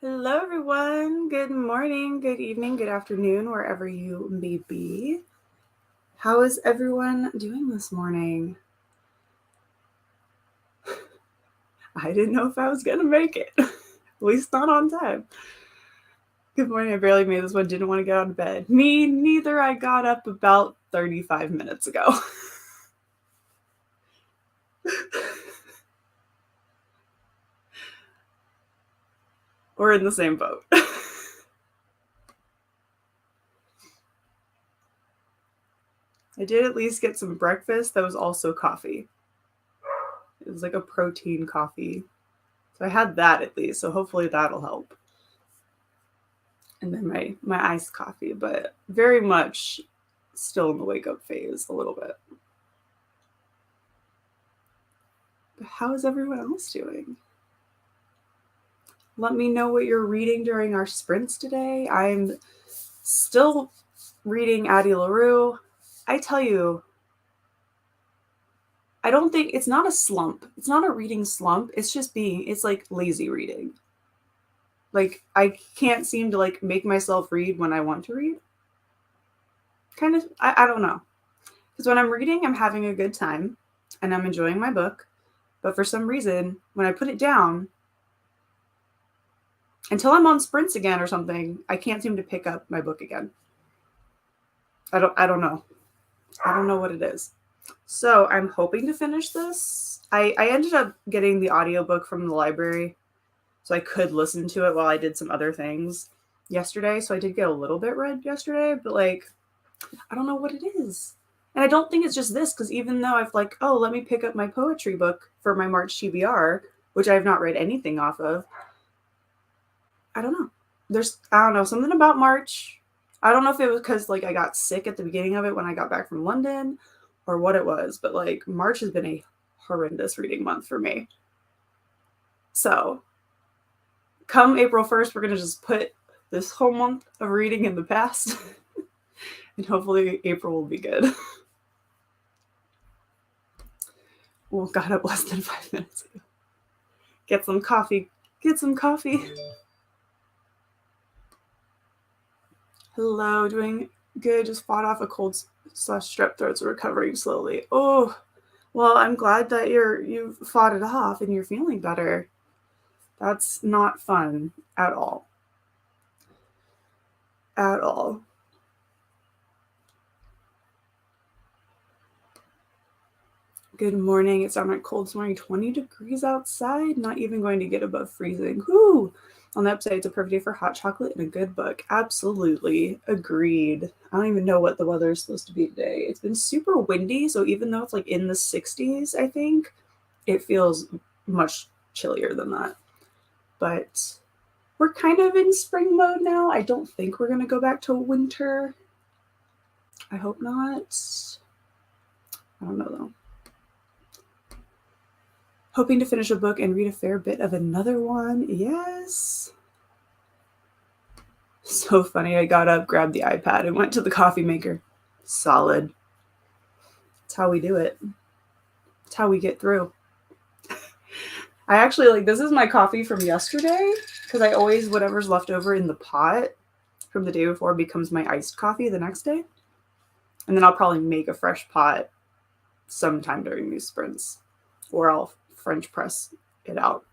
Hello, everyone. Good morning, good evening, good afternoon, wherever you may be. How is everyone doing this morning? I didn't know if I was going to make it, at least not on time. Good morning. I barely made this one. Didn't want to get out of bed. Me neither. I got up about 35 minutes ago. We're in the same boat. I did at least get some breakfast that was also coffee. It was like a protein coffee. So I had that at least. So hopefully that'll help. And then my iced coffee, but very much still in the wake up phase a little bit. But how is everyone else doing? Let me know what you're reading during our sprints today. I'm still reading Addie LaRue. I tell you, I don't think it's not a slump. It's not a reading slump. It's like lazy reading. Like I can't seem to like make myself read when I want to read. Kind of, I don't know. Because when I'm reading, I'm having a good time and I'm enjoying my book. But for some reason, when I put it down, until I'm on sprints again or something, I can't seem to pick up my book again. I don't know. I don't know what it is. So I'm hoping to finish this. I ended up getting the audiobook from the library, so I could listen to it while I did some other things yesterday. So I did get a little bit read yesterday, but like, I don't know what it is. And I don't think it's just this, because even though I've like, oh, let me pick up my poetry book for my March TBR, which I have not read anything off of, I don't know. I don't know, something about March. I don't know if it was because like I got sick at the beginning of it when I got back from London or what it was, but like March has been a horrendous reading month for me. So come April 1st, we're going to just put this whole month of reading in the past and hopefully April will be good. Well, got up less than 5 minutes ago. Get some coffee. Hello, doing good. Just fought off a cold / strep throat, so recovering slowly. Oh, well, I'm glad that you've fought it off and you're feeling better. That's not fun at all. At all. Good morning. It's downright cold this morning. 20 degrees outside. Not even going to get above freezing. Whoo! On the upside, it's a perfect day for hot chocolate and a good book. Absolutely. Agreed. I don't even know what the weather is supposed to be today. It's been super windy, so even though it's like in the 60s, I think, it feels much chillier than that. But we're kind of in spring mode now. I don't think we're going to go back to winter. I hope not. I don't know though. Hoping to finish a book and read a fair bit of another one. Yes. So funny. I got up, grabbed the iPad, and went to the coffee maker. Solid. That's how we do it. That's how we get through. I actually like, this is my coffee from yesterday, because I always, whatever's left over in the pot from the day before becomes my iced coffee the next day. And then I'll probably make a fresh pot sometime during these sprints, or I'll French press it out.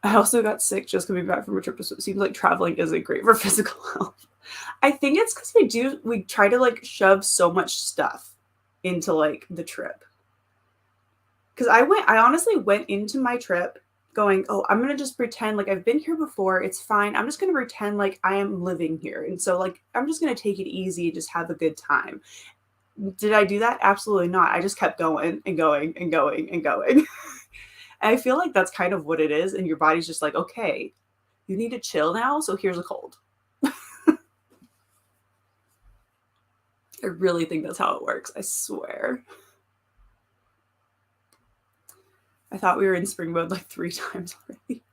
I also got sick just coming back from a trip, so it seems like traveling isn't great for physical health. I think it's because we try to like shove so much stuff into like the trip. Because I honestly went into my trip going, oh, I'm going to just pretend like I've been here before. It's fine. I'm just going to pretend like I am living here. And so like, I'm just going to take it easy, just have a good time. Did I do that? Absolutely not. I just kept going and going and going and going. And I feel like that's kind of what it is. And your body's just like, okay, you need to chill now. So here's a cold. I really think that's how it works. I swear. I thought we were in spring mode like 3 times already.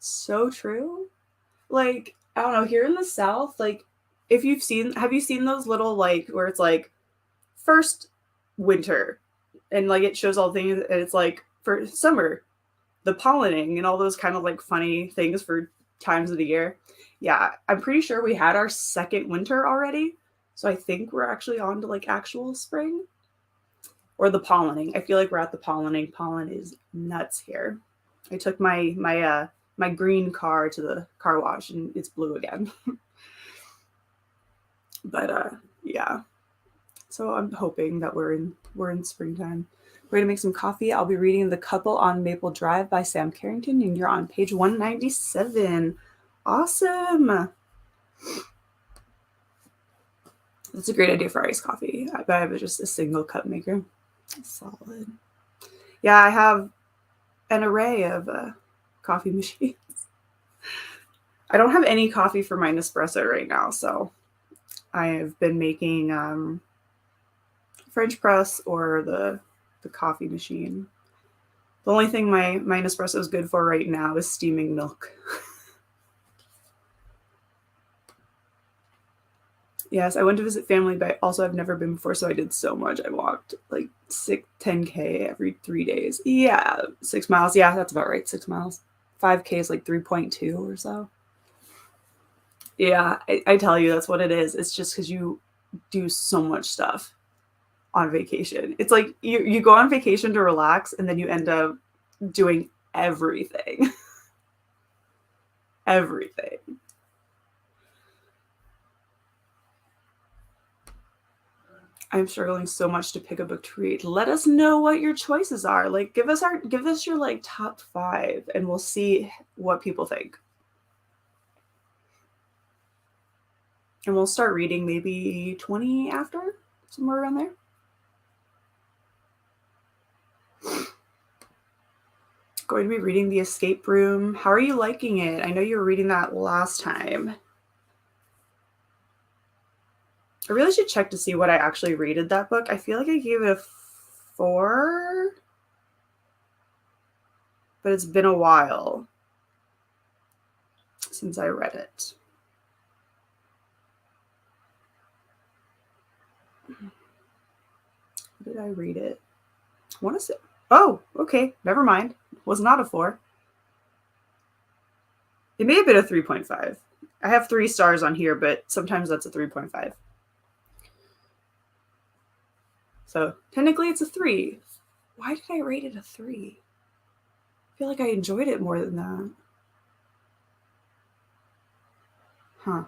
So true. Like, I don't know, here in the South, like, have you seen those little, like, where it's like, first winter, and like it shows all things, and it's like for summer, the pollinating and all those kind of like funny things for times of the year. Yeah, I'm pretty sure we had our second winter already. So I think we're actually on to like actual spring or the pollinating. I feel like we're at the pollinating. Pollen is nuts here. I took my green car to the car wash and it's blue again. But yeah. So I'm hoping that we're in springtime. We're gonna make some coffee. I'll be reading The Couple on Maple Drive by Sam Carrington, and you're on page 197. Awesome. That's a great idea for iced coffee. I bet I have just a single cup maker. Solid. Yeah, I have an array of coffee machines. I don't have any coffee for my Nespresso right now, so I have been making French press or the coffee machine. The only thing my Nespresso is good for right now is steaming milk. Yes, I went to visit family, but also I've never been before, so I did so much. I walked like 10K every 3 days. Yeah, 6 miles. Yeah, that's about right, 6 miles. 5K is like 3.2 or so. Yeah, I tell you, that's what it is. It's just because you do so much stuff on vacation. It's like you go on vacation to relax, and then you end up doing everything. Everything. I'm struggling so much to pick a book to read. Let us know what your choices are. Like give us your like top 5 and we'll see what people think. And we'll start reading maybe 20 after, somewhere around there. Going to be reading The Escape Room. How are you liking it? I know you were reading that last time. I really should check to see what I actually rated that book. I feel like I gave it a 4, but it's been a while since I read it. What did I read it? I want to say, oh, okay, never mind. It was not a 4. It may have been a 3.5. I have 3 stars on here, but sometimes that's a 3.5. So technically it's a 3. Why did I rate it a 3? I feel like I enjoyed it more than that. Huh.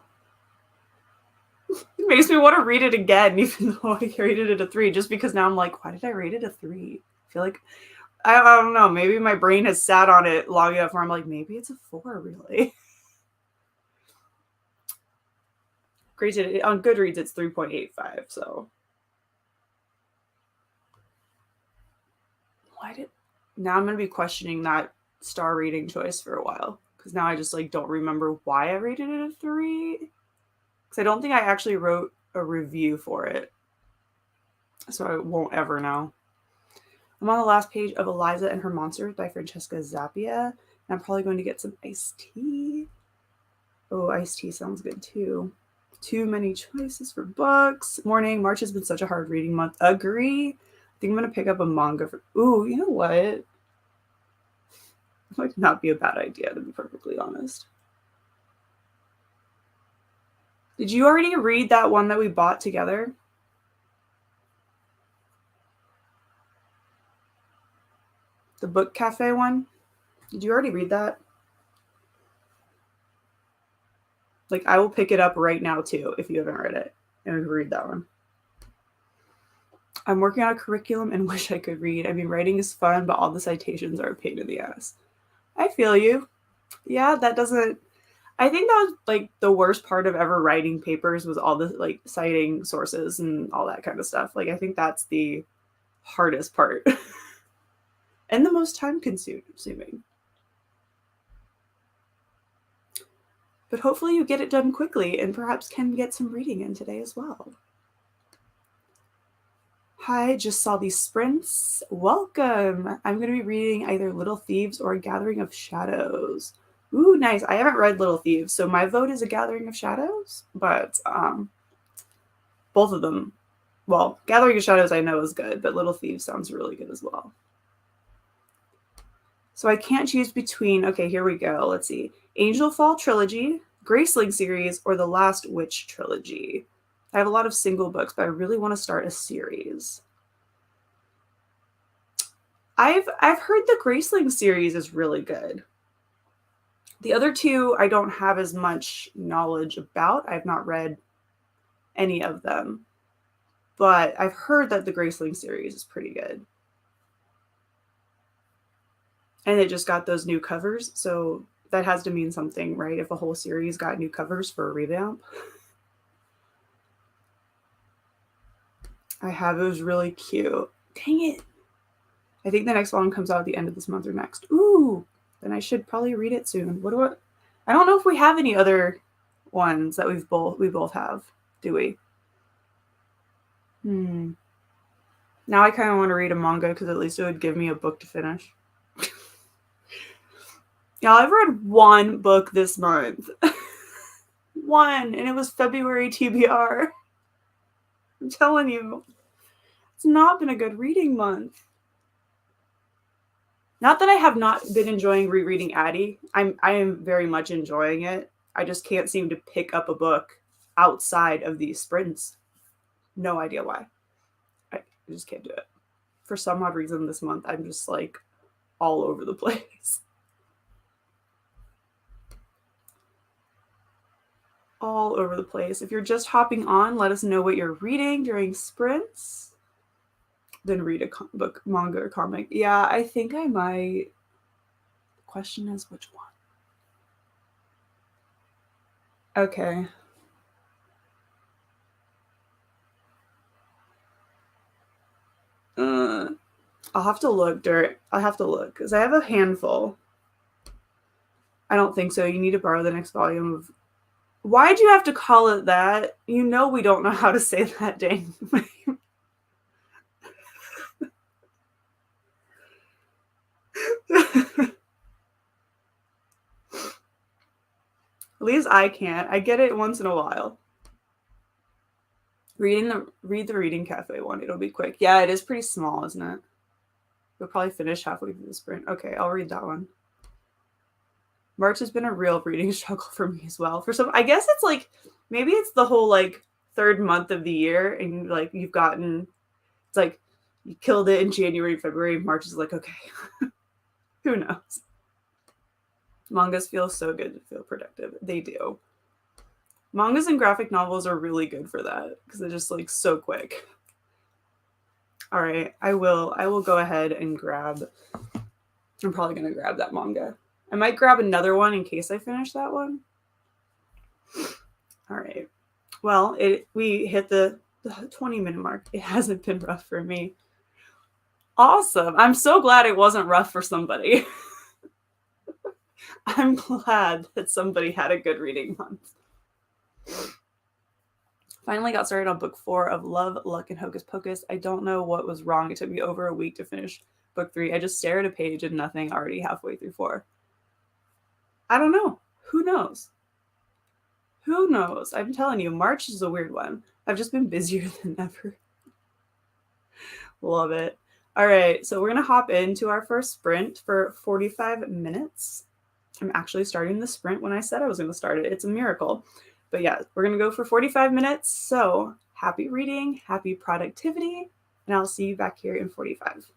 It makes me want to read it again, even though I rated it a 3, just because now I'm like, why did I rate it a 3? I feel like, I don't know, maybe my brain has sat on it long enough where I'm like, maybe it's a 4, really. Granted, on Goodreads, it's 3.85, so. Now I'm going to be questioning that star rating choice for a while, because now I just like don't remember why I rated it a 3. Because I don't think I actually wrote a review for it, so I won't ever know. I'm on the last page of Eliza and Her Monsters by Francesca Zappia, and I'm probably going to get some iced tea. Oh, iced tea sounds good too. Too many choices for books. Morning. March has been such a hard reading month. Agree. I think I'm going to pick up a manga for... Ooh, you know what? It might not be a bad idea, to be perfectly honest. Did you already read that one that we bought together? The Book Cafe one? Did you already read that? Like, I will pick it up right now, too, if you haven't read it. And we can read that one. I'm working on a curriculum and wish I could read. I mean, writing is fun, but all the citations are a pain in the ass. I feel you. Yeah, that doesn't... I think that was, like, the worst part of ever writing papers was all the, like, citing sources and all that kind of stuff. Like, I think that's the hardest part. And the most time-consuming. But hopefully you get it done quickly and perhaps can get some reading in today as well. Hi, just saw these sprints. Welcome. I'm going to be reading either Little Thieves or A Gathering of Shadows. Ooh, nice. I haven't read Little Thieves, so my vote is A Gathering of Shadows, but both of them. Well, Gathering of Shadows I know is good, but Little Thieves sounds really good as well. So I can't choose between, okay, here we go. Let's see. Angel Fall Trilogy, Graceling series, or the Last Witch Trilogy. I have a lot of single books, but I really want to start a series. I've heard the Graceling series is really good. The other two I don't have as much knowledge about. I've not read any of them. But I've heard that the Graceling series is pretty good. And it just got those new covers, so that has to mean something, right? If a whole series got new covers for a revamp. I have, it was really cute. Dang it. I think the next one comes out at the end of this month or next. Ooh, then I should probably read it soon. I don't know if we have any other ones that we both have, do we? Now I kind of want to read a manga because at least it would give me a book to finish. Yeah, I've read one book this month. One, and it was February TBR. I'm telling you, it's not been a good reading month. Not that I have not been enjoying rereading Addie. I am very much enjoying it. I just can't seem to pick up a book outside of these sprints. No idea why. I just can't do it. For some odd reason this month, I'm just like all over the place. All over the place. If you're just hopping on, let us know what you're reading during sprints. Then read a book, manga, or comic. Yeah, I think I might. The question is which one? Okay. I'll have to look, Dirt. I'll have to look because I have a handful. I don't think so. You need to borrow the next volume of. Why'd you have to call it that? You know we don't know how to say that dang name. At least I can't. I get it once in a while. Read the Reading Cafe one. It'll be quick. Yeah, it is pretty small, isn't it? We'll probably finish halfway through the sprint. Okay, I'll read that one. March has been a real reading struggle for me as well. For some, I guess it's like maybe it's the whole like third month of the year, and like you've gotten, it's like you killed it in January, February. March is like okay, who knows? Mangas feel so good to feel productive. They do. Mangas and graphic novels are really good for that because they're just like so quick. All right, I will go ahead and grab. I'm probably gonna grab that manga. I might grab another one in case I finish that one. All right. Well, we hit the 20-minute mark. It hasn't been rough for me. Awesome. I'm so glad it wasn't rough for somebody. I'm glad that somebody had a good reading month. Finally got started on book 4 of Love, Luck, and Hocus Pocus. I don't know what was wrong. It took me over a week to finish book 3. I just stare at a page and nothing, already halfway through 4. I don't know. Who knows? Who knows? I'm telling you, March is a weird one. I've just been busier than ever. Love it. All right, so we're going to hop into our first sprint for 45 minutes. I'm actually starting the sprint when I said I was going to start it. It's a miracle. But yeah, we're going to go for 45 minutes. So happy reading, happy productivity, and I'll see you back here in 45.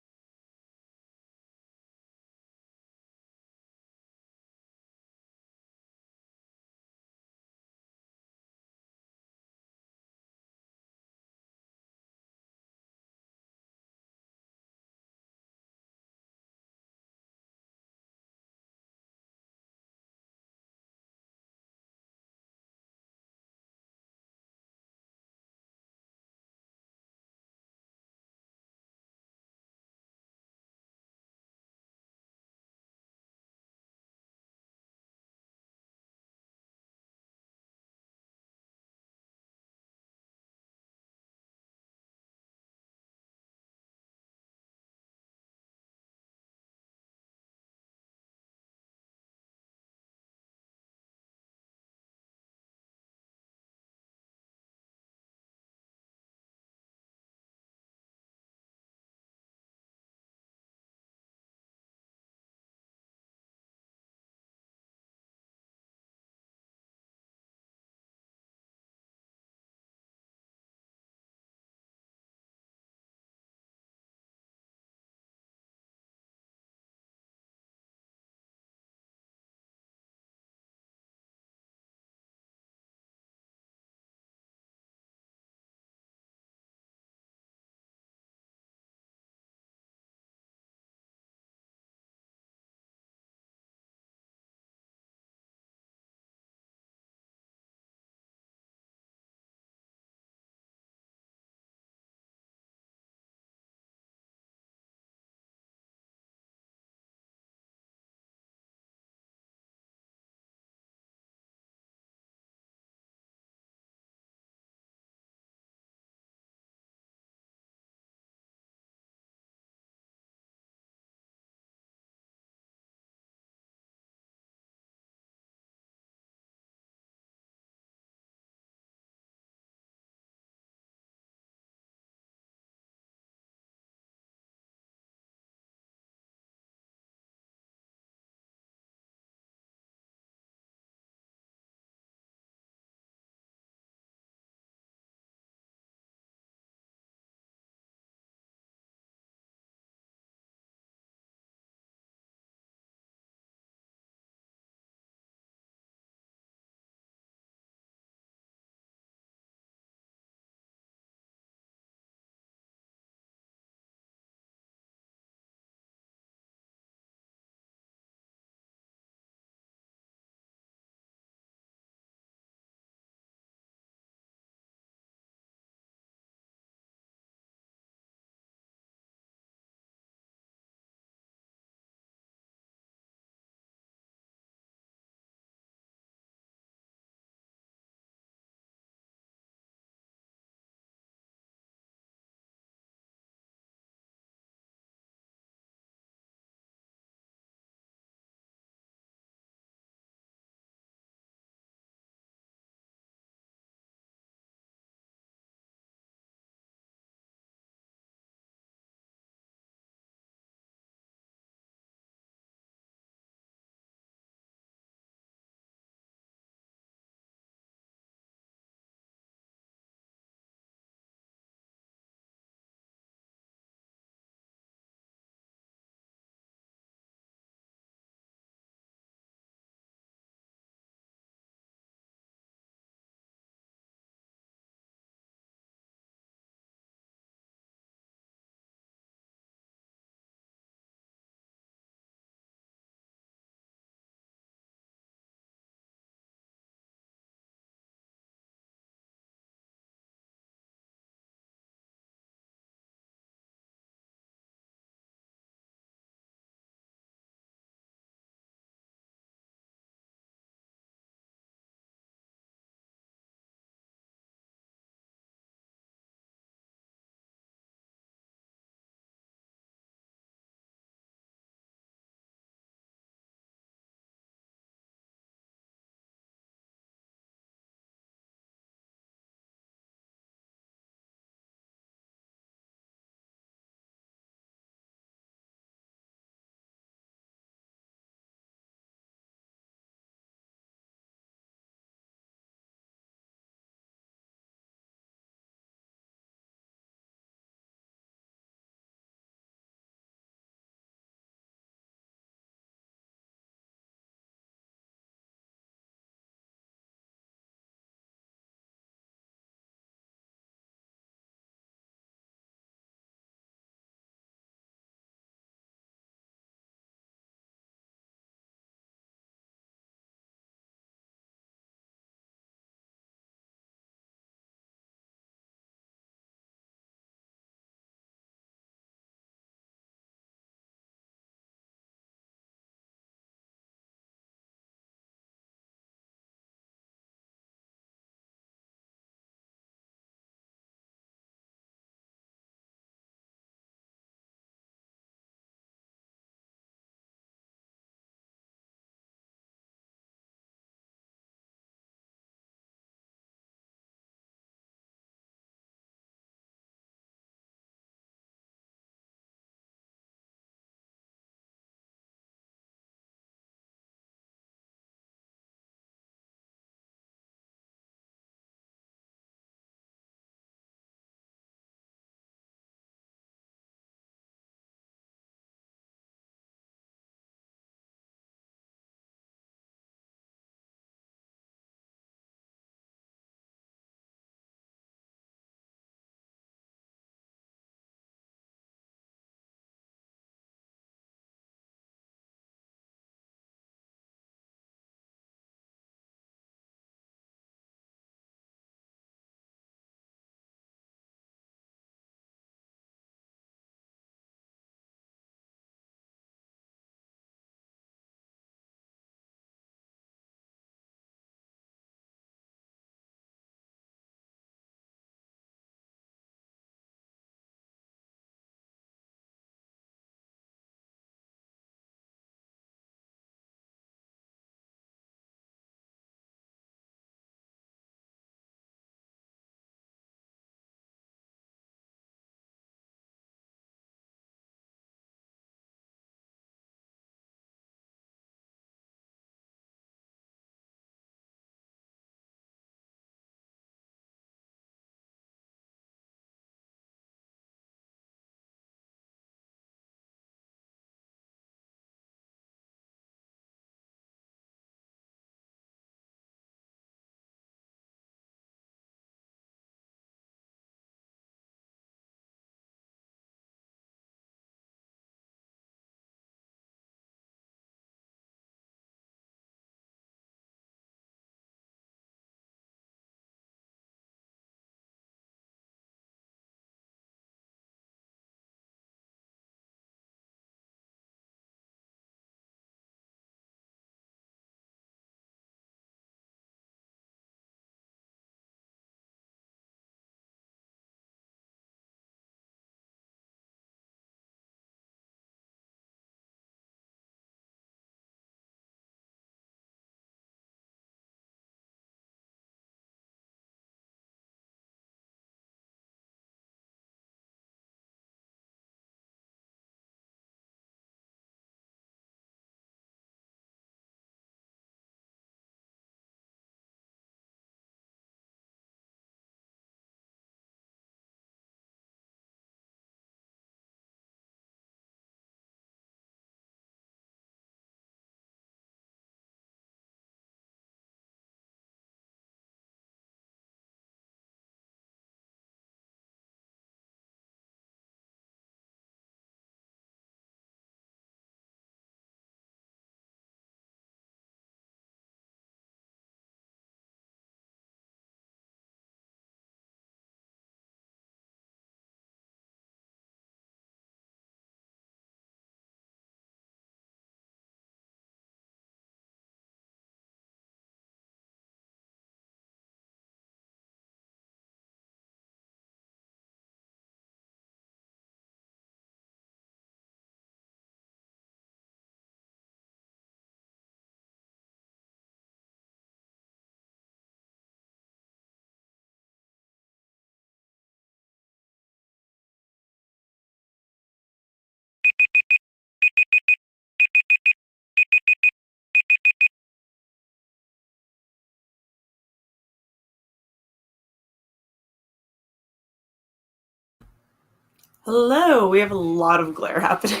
Hello, we have a lot of glare happening.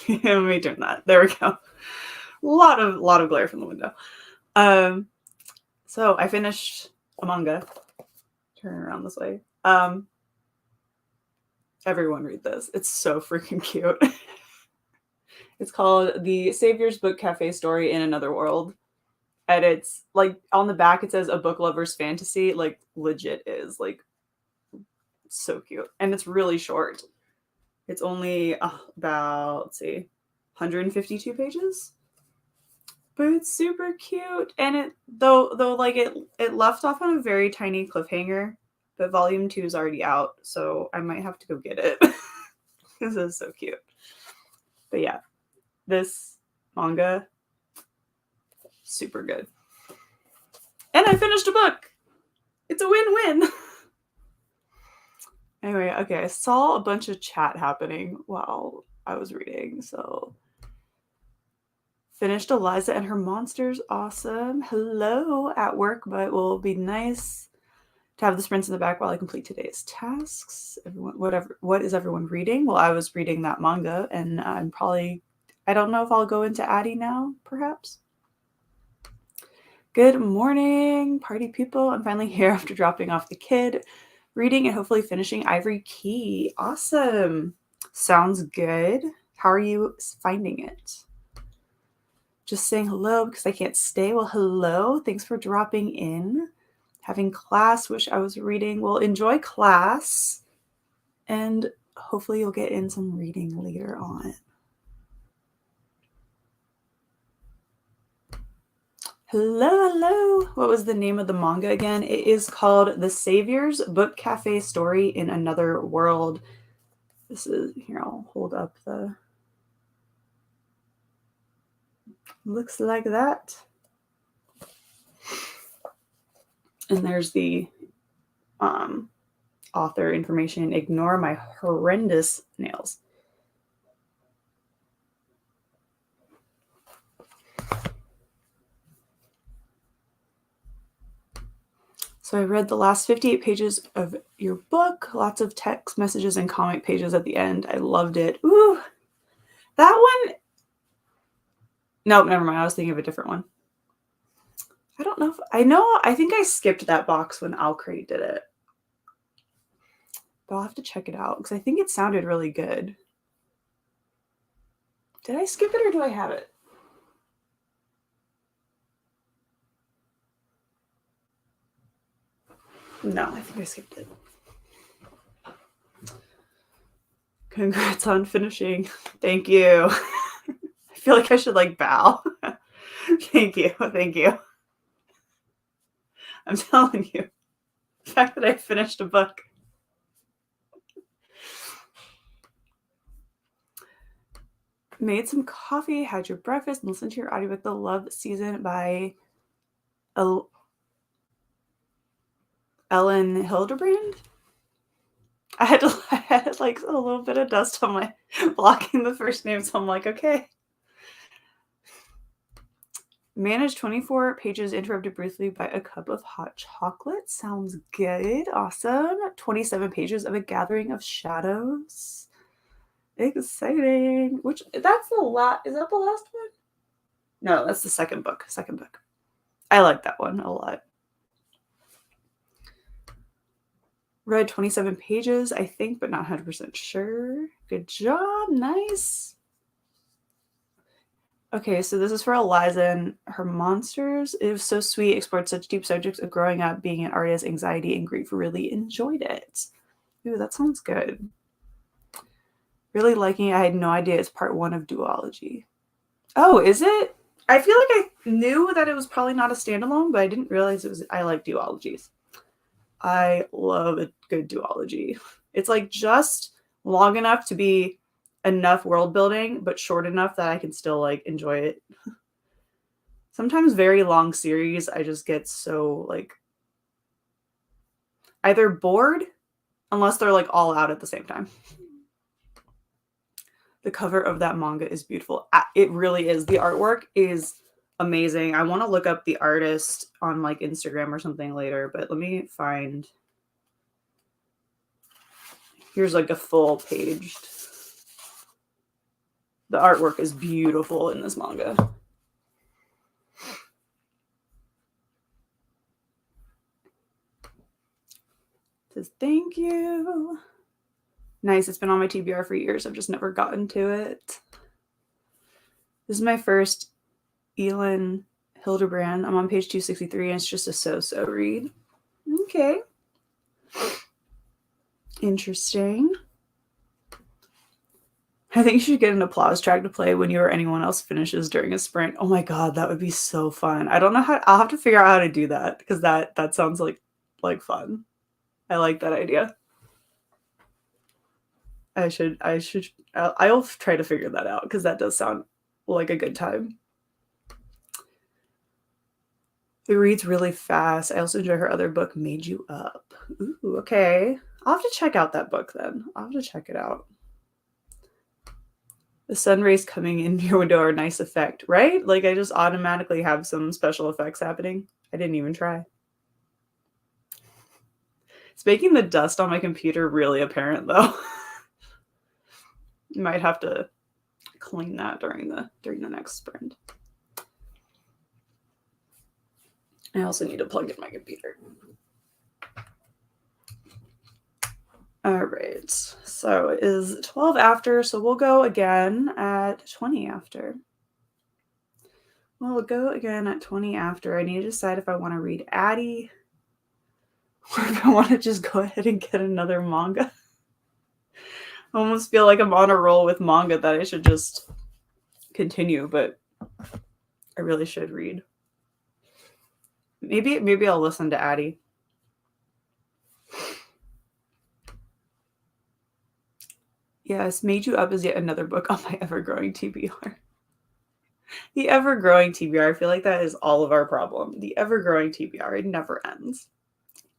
Let me turn that. There we go. A lot of glare from the window. So I finished a manga. Turn around this way. Everyone read this. It's so freaking cute. It's called The Savior's Book Cafe Story in Another World. And it's like on the back it says a book lover's fantasy. Like legit is like so cute. And it's really short. It's only about, let's see, 152 pages. But it's super cute. And it though like it left off on a very tiny cliffhanger, but volume 2 is already out, so I might have to go get it. This is so cute. But yeah, this manga, super good. And I finished a book. It's a win-win. Anyway, okay, I saw a bunch of chat happening while I was reading, so finished Eliza and Her Monsters. Awesome. Hello at work, but will be nice to have the sprints in the back while I complete today's tasks. Everyone, what is everyone reading? Well, I was reading that manga, and I don't know if I'll go into Addie now, perhaps. Good morning, party people. I'm finally here after dropping off the kid, reading and hopefully finishing Ivory Key. Awesome. Sounds good. How are you finding it? Just saying hello because I can't stay. Well, hello. Thanks for dropping in. Having class. Wish I was reading. Well, enjoy class. And hopefully you'll get in some reading later on. Hello. What was the name of the manga again? It is called The Savior's Book Cafe Story in Another World. This is, here, I'll hold up the... Looks like that. And there's the author information. Ignore my horrendous nails. So I read the last 58 pages of your book. Lots of text messages and comic pages at the end. I loved it. Ooh, that one. Nope, never mind. I was thinking of a different one. I don't know if I think I skipped that box when Alcrate did it. But I'll have to check it out because I think it sounded really good. Did I skip it or do I have it? No, I think I skipped it. Congrats on finishing. Thank you. I feel like I should like bow. Thank you. I'm telling you, the fact that I finished a book. Made some coffee, had your breakfast, and listened to your audiobook, The Love Season by Ellen Hildebrand. I had like a little bit of dust on my blocking the first name, so I'm like, okay. Managed 24 pages interrupted briefly by a cup of hot chocolate. Sounds good. Awesome. 27 pages of A Gathering of Shadows. Exciting. Is that the last one? No, that's the second book. I like that one a lot. Read 27 pages, I think, but not 100% sure. Good job. Nice. Okay, so this is for Eliza and Her Monsters. It was so sweet, explored such deep subjects of growing up, being an artist, anxiety, and grief. Really enjoyed it. Ooh, that sounds good. Really liking it. I had no idea it's part 1 of duology. Oh, is it? I feel like I knew that it was probably not a standalone, but I didn't realize it was. I like duologies. I love a good duology. It's like just long enough to be enough world building, but short enough that I can still like enjoy it. Sometimes very long series, I just get so like either bored unless they're like all out at the same time. The cover of that manga is beautiful. It really is. The artwork is amazing. I want to look up the artist on like Instagram or something later, but let me find. Here's like a full paged. The artwork is beautiful in this manga. It says thank you. Nice. It's been on my TBR for years. I've just never gotten to it. This is my first Elin Hildebrand. I'm on page 263 and it's just a so-so read. Okay. Interesting. I think you should get an applause track to play when you or anyone else finishes during a sprint. Oh my god, that would be so fun. I don't know how. I'll have to figure out how to do that because that sounds like fun. I like that idea. I'll try to figure that out because that does sound like a good time. It reads really fast. I also enjoy her other book, Made You Up. Ooh, okay. I'll have to check out that book then. I'll have to check it out. The sun rays coming in your window are a nice effect, right? Like I just automatically have some special effects happening. I didn't even try. It's making the dust on my computer really apparent though. You might have to clean that during the next sprint. I also need to plug in my computer. All right, so it is 12 after, so we'll go again at 20 after. We'll go again at 20 after. I need to decide if I want to read Addie or if I want to just go ahead and get another manga. I almost feel like I'm on a roll with manga that I should just continue, but I really should read. Maybe I'll listen to Addie. Yes, Made You Up is yet another book on my ever-growing TBR. The ever-growing TBR, I feel like that is all of our problem. The ever-growing TBR, it never ends.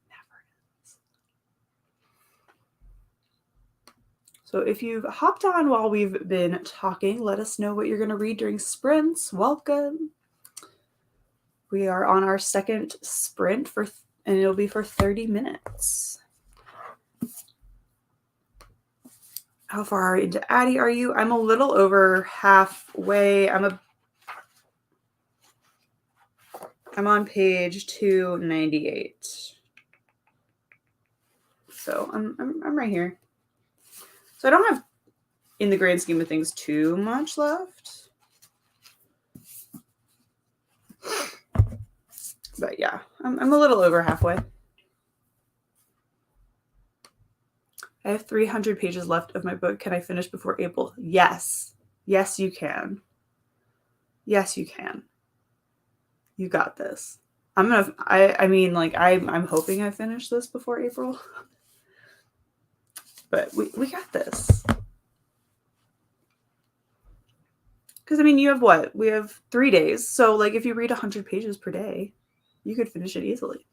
Never ends. So if you've hopped on while we've been talking, let us know what you're going to read during sprints. Welcome. We are on our second sprint and it'll be for 30 minutes. How far into Addie are you? I'm a little over halfway. I'm on page 298. So I'm right here. So I don't have, in the grand scheme of things, too much left. But yeah, I'm a little over halfway. I have 300 pages left of my book. Can I finish before April? Yes. Yes, you can. Yes, you can. You got this. I'm hoping I finish this before April. But we got this. Because, you have what? We have 3 days. So, if you read 100 pages per day, you could finish it easily.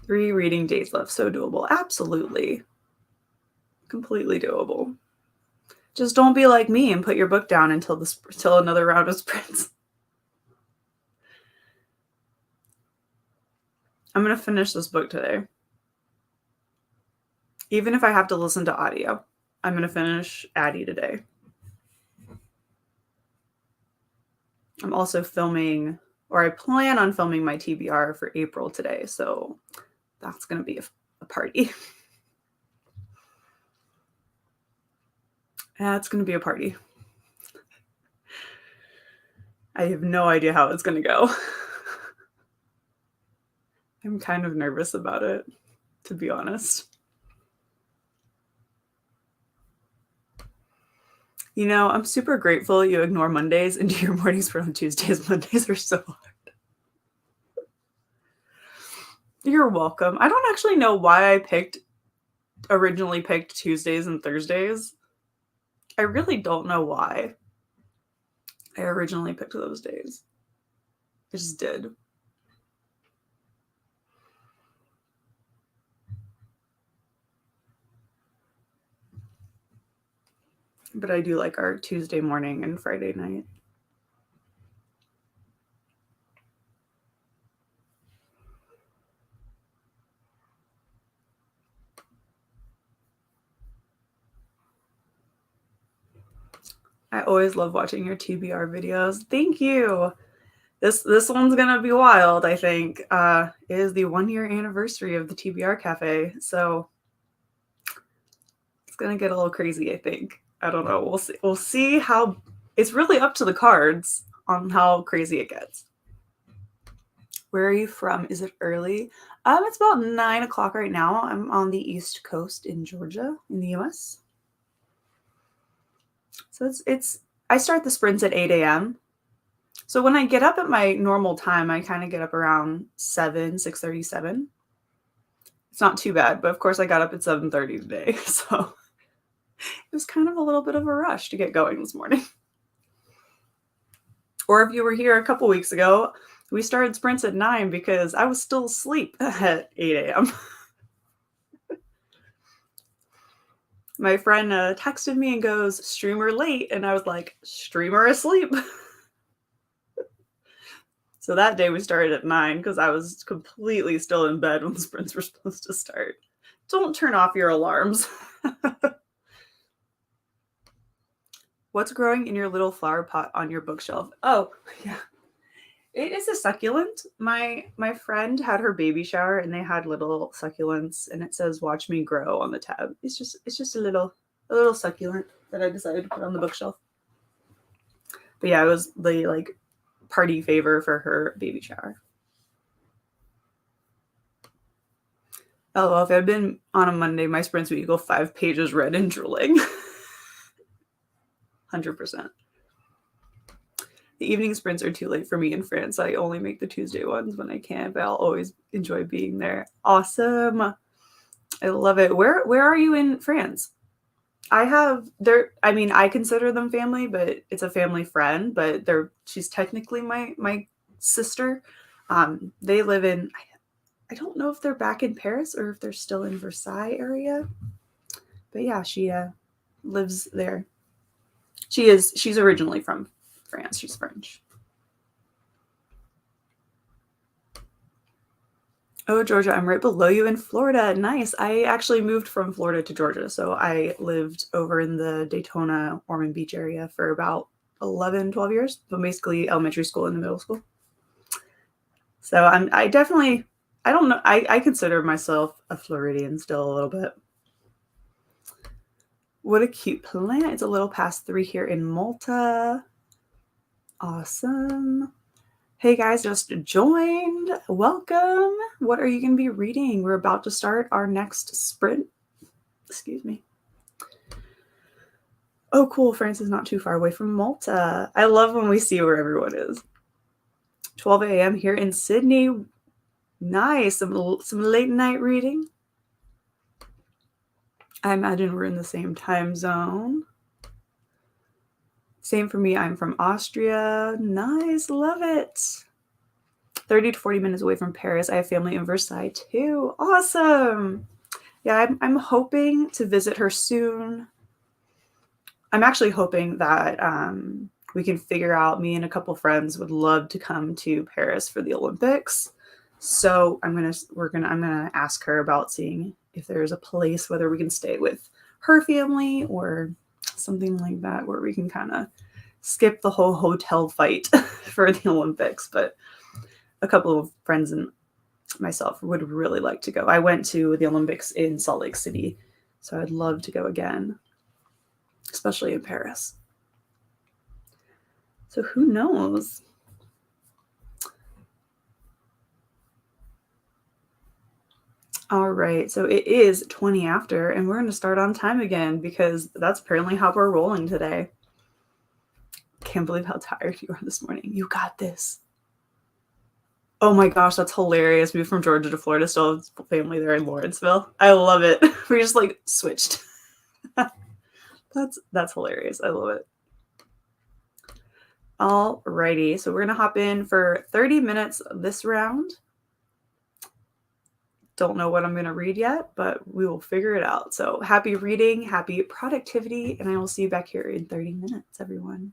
Three reading days left. So doable. Absolutely. Completely doable. Just don't be like me and put your book down until another round of sprints. I'm going to finish this book today. Even if I have to listen to audio, I'm going to finish Addie today. I'm also filming, or I plan on filming my TBR for April today. So that's going to be a party. That's going to be a party. I have no idea how it's going to go. I'm kind of nervous about it, to be honest. I'm super grateful you ignore Mondays and do your mornings for on Tuesdays. Mondays are so hard. You're welcome. I don't actually know why I picked originally picked Tuesdays and Thursdays. I really don't know why I originally picked those days. I just did. But I do like our Tuesday morning and Friday night. I always love watching your TBR videos. Thank you. This one's gonna be wild, I think. It is the 1-year anniversary of the TBR Cafe, so it's gonna get a little crazy, I think. I don't know. We'll see. We'll see how. It's really up to the cards on how crazy it gets. Where are you from? Is it early? It's about 9 o'clock right now. I'm on the East Coast in Georgia, in the US. So it's I start the sprints at 8 a.m. So when I get up at my normal time, I kind of get up around 6:37. It's not too bad, but of course I got up at 7:30 today, so it was kind of a little bit of a rush to get going this morning. Or if you were here a couple weeks ago, we started sprints at 9 because I was still asleep at 8 a.m. My friend texted me and goes, "Streamer late," and I was like, "Streamer asleep." So that day we started at 9 because I was completely still in bed when the sprints were supposed to start. Don't turn off your alarms. What's growing in your little flower pot on your bookshelf? Oh, yeah. It is a succulent. My friend had her baby shower and they had little succulents and it says "Watch me grow" on the tab. It's just a little succulent that I decided to put on the bookshelf. But yeah, it was the like party favor for her baby shower. Oh, well, if I'd been on a Monday, my sprints would equal 5 pages read and drooling. 100%. The evening sprints are too late for me in France. I only make the Tuesday ones when I can, but I'll always enjoy being there. Awesome. I love it. Where are you in France? I consider them family, but it's a family friend, but she's technically my sister. They live in, I don't know if they're back in Paris or if they're still in Versailles area. But yeah, she lives there. She's originally from France. She's French. Oh, Georgia, I'm right below you in Florida. Nice. I actually moved from Florida to Georgia. So I lived over in the Daytona, Ormond Beach area for about 11, 12 years, but basically elementary school and the middle school. So I don't know. I consider myself a Floridian still a little bit. What a cute plant. It's a little past 3 here in Malta. Awesome. Hey guys, just joined. Welcome. What are you going to be reading? We're about to start our next sprint. Excuse me. Oh, cool. France is not too far away from Malta. I love when we see where everyone is. 12 a.m. here in Sydney. Nice. Some late night reading. I imagine we're in the same time zone. Same for me. I'm from Austria. Nice. Love it. 30 to 40 minutes away from Paris. I have family in Versailles too. Awesome. Yeah, I'm hoping to visit her soon. I'm actually hoping that we can figure out, me and a couple friends would love to come to Paris for the Olympics. So I'm gonna ask her about seeing if there's a place, whether we can stay with her family or something like that, where we can kind of skip the whole hotel fight for the Olympics. But a couple of friends and myself would really like to go. I went to the Olympics in Salt Lake City, so I'd love to go again, especially in Paris. So who knows? All right, so it is 20 after, and we're going to start on time again because that's apparently how we're rolling today. Can't believe how tired you are this morning. You got this. Oh my gosh, that's hilarious. Moved from Georgia to Florida, still have family there in Lawrenceville. I love it. We just like switched. That's hilarious. I love it. Alrighty, so we're gonna hop in for 30 minutes this round. Don't know what I'm gonna read yet, but we will figure it out. So happy reading, happy productivity, and I will see you back here in 30 minutes, everyone.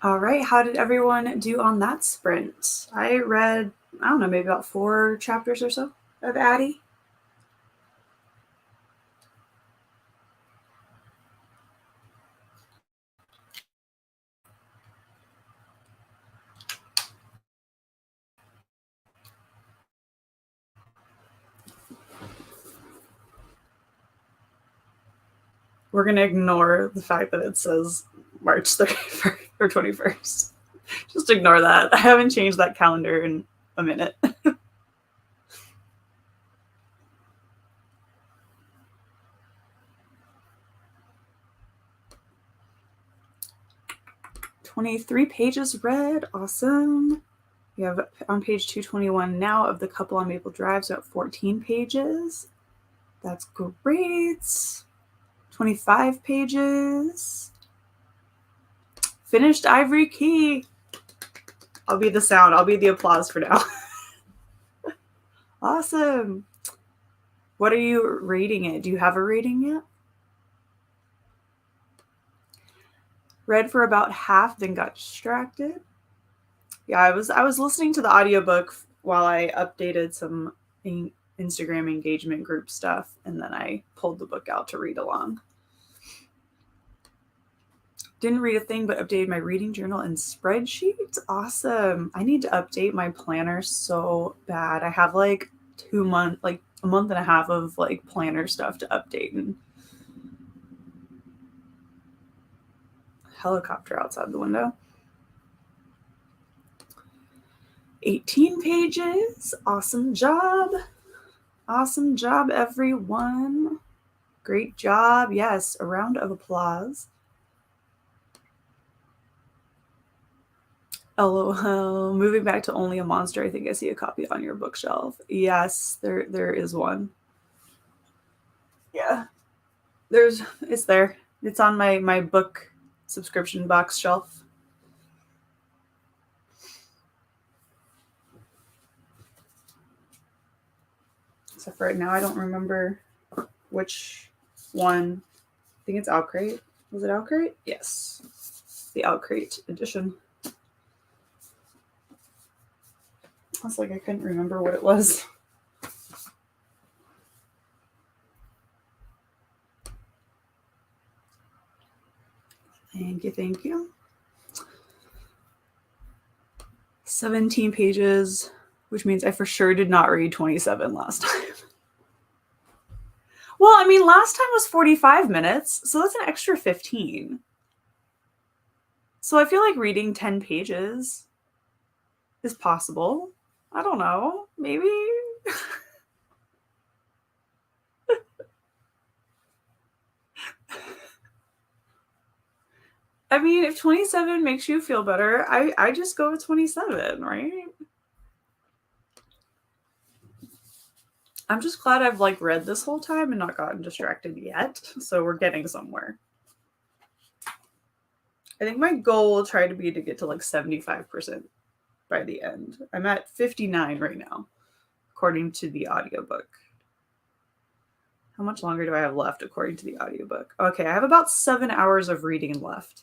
All right, how did everyone do on that sprint? I read, I don't know, maybe about 4 chapters or so of Addie. We're going to ignore the fact that it says March 31st or 21st. Just ignore that. I haven't changed that calendar in a minute. 23 pages read. Awesome. We have on page 221 now of The Couple on Maple Drive, so 14 pages. That's great. 25 pages. Finished Ivory Key. I'll be the sound. I'll be the applause for now. Awesome. What are you rating it? Do you have a rating yet? Read for about half, then got distracted. Yeah, I was listening to the audiobook while I updated some Instagram engagement group stuff, and then I pulled the book out to read along. Didn't read a thing, but updated my reading journal and spreadsheet. Awesome. I need to update my planner so bad. I have like a month and a half of like planner stuff to update. And helicopter outside the window. 18 pages. Awesome job. Awesome job, everyone. Great job. Yes, a round of applause. LOL. Moving back to Only a Monster. I think I see a copy on your bookshelf. Yes, there is one. Yeah. It's there. It's on my book subscription box shelf. Except for right now, I don't remember which one. I think it's Outcrate. Was it Outcrate? Yes. The Outcrate edition. I was like, I couldn't remember what it was. Thank you, thank you. 17 pages, which means I for sure did not read 27 last time. Well, I mean, last time was 45 minutes, so that's an extra 15. So I feel like reading 10 pages is possible. I don't know. Maybe. I mean, if 27 makes you feel better, I just go with 27, right? I'm just glad I've like read this whole time and not gotten distracted yet. So we're getting somewhere. I think my goal will try to be to get to like 75% by the end. I'm at 59 right now, according to the audiobook. How much longer do I have left according to the audiobook? Okay, I have about 7 hours of reading left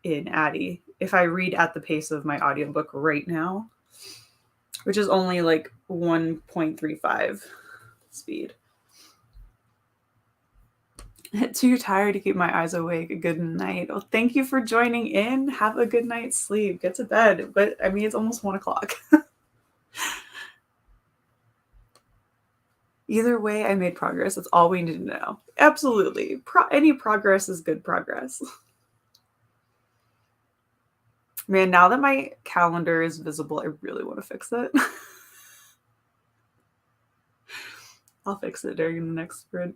in Addie if I read at the pace of my audiobook right now, which is only like 1.35 speed. Too tired to keep my eyes awake. Good night. Well, thank you for joining in. Have a good night's sleep. Get to bed. But I mean, it's almost 1 o'clock. Either way, I made progress. That's all we need to know. Absolutely. Any progress is good progress. Man, now that my calendar is visible, I really want to fix it. I'll fix it during the next sprint.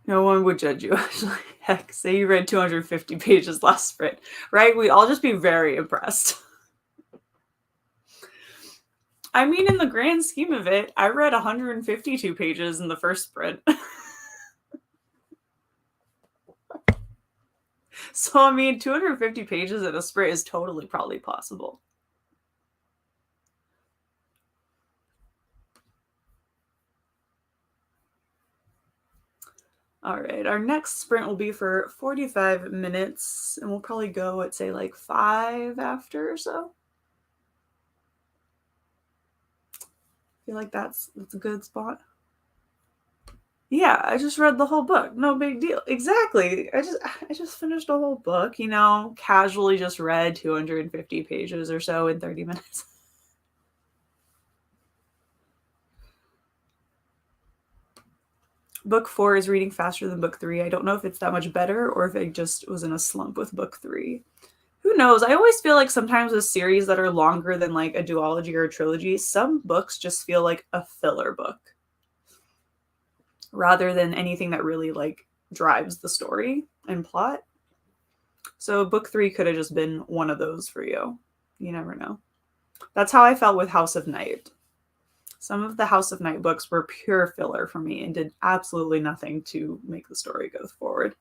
No one would judge you, actually. Heck, say you read 250 pages last sprint, right? We'd all just be very impressed. I mean, in the grand scheme of it, I read 152 pages in the first sprint. So, I mean, 250 pages in a sprint is totally probably possible. All right, our next sprint will be for 45 minutes, and we'll probably go at, say, like 5 after or so. I feel like that's a good spot. Yeah, I just read the whole book. No big deal. Exactly. I just finished a whole book, casually just read 250 pages or so in 30 minutes. Book 4 is reading faster than book 3. I don't know if it's that much better or if it just was in a slump with book 3. Who knows? I always feel like sometimes with series that are longer than like a duology or a trilogy, some books just feel like a filler book rather than anything that really like drives the story and plot. So book 3 could have just been one of those for you. You never know. That's how I felt with House of Night. Some of the House of Night books were pure filler for me and did absolutely nothing to make the story go forward.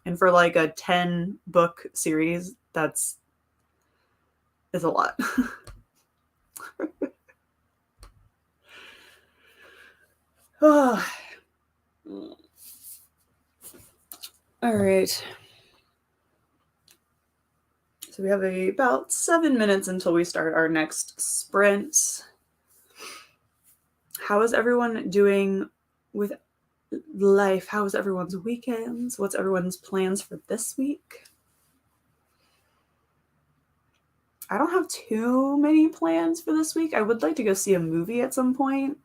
And for like a 10 book series, is a lot. Oh. All right. So we have about 7 minutes until we start our next sprint. How is everyone doing with life? How is everyone's weekends? What's everyone's plans for this week? I don't have too many plans for this week. I would like to go see a movie at some point,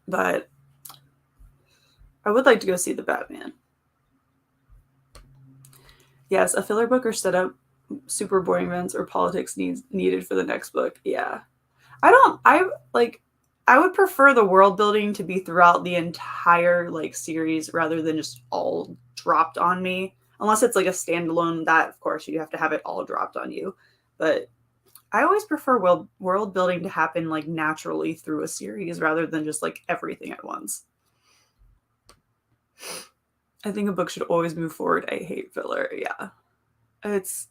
but I would like to go see The Batman. Yes, a filler book or set up super boring events or politics needed for the next book. Yeah. I would prefer the world building to be throughout the entire like series rather than just all dropped on me. Unless it's like a standalone, that of course you have to have it all dropped on you. But I always prefer world building to happen like naturally through a series rather than just like everything at once. I think a book should always move forward. I hate filler. Yeah. It's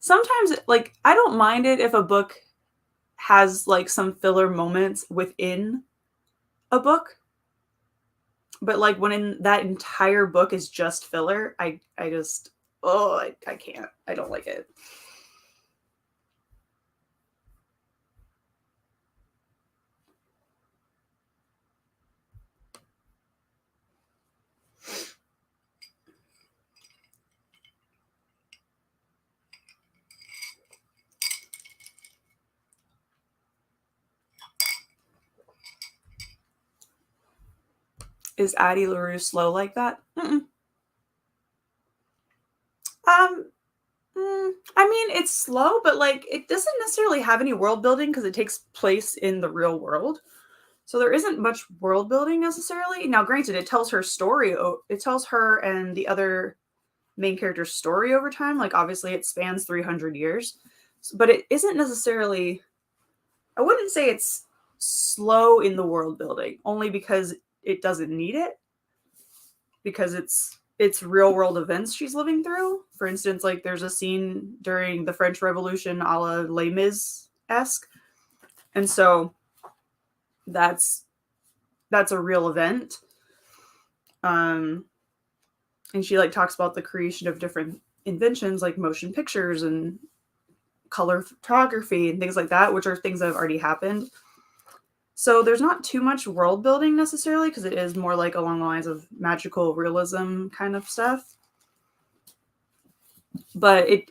sometimes like I don't mind it if a book has like some filler moments within a book. But like when that entire book is just filler, I can't. I don't like it. Is Addie LaRue slow like that? Mm-mm. I mean, it's slow, but like it doesn't necessarily have any world building because it takes place in the real world. So there isn't much world building necessarily. Now, granted, it tells her story. It tells her and the other main character's story over time. Like obviously it spans 300 years, but it isn't necessarily, I wouldn't say it's slow in the world building, only because it doesn't need it, because it's real world events she's living through. For instance, like there's a scene during the French Revolution a la Les Mis-esque. And so that's a real event. And she like talks about the creation of different inventions like motion pictures and color photography and things like that, which are things that have already happened. So there's not too much world building necessarily because it is more like along the lines of magical realism kind of stuff. But it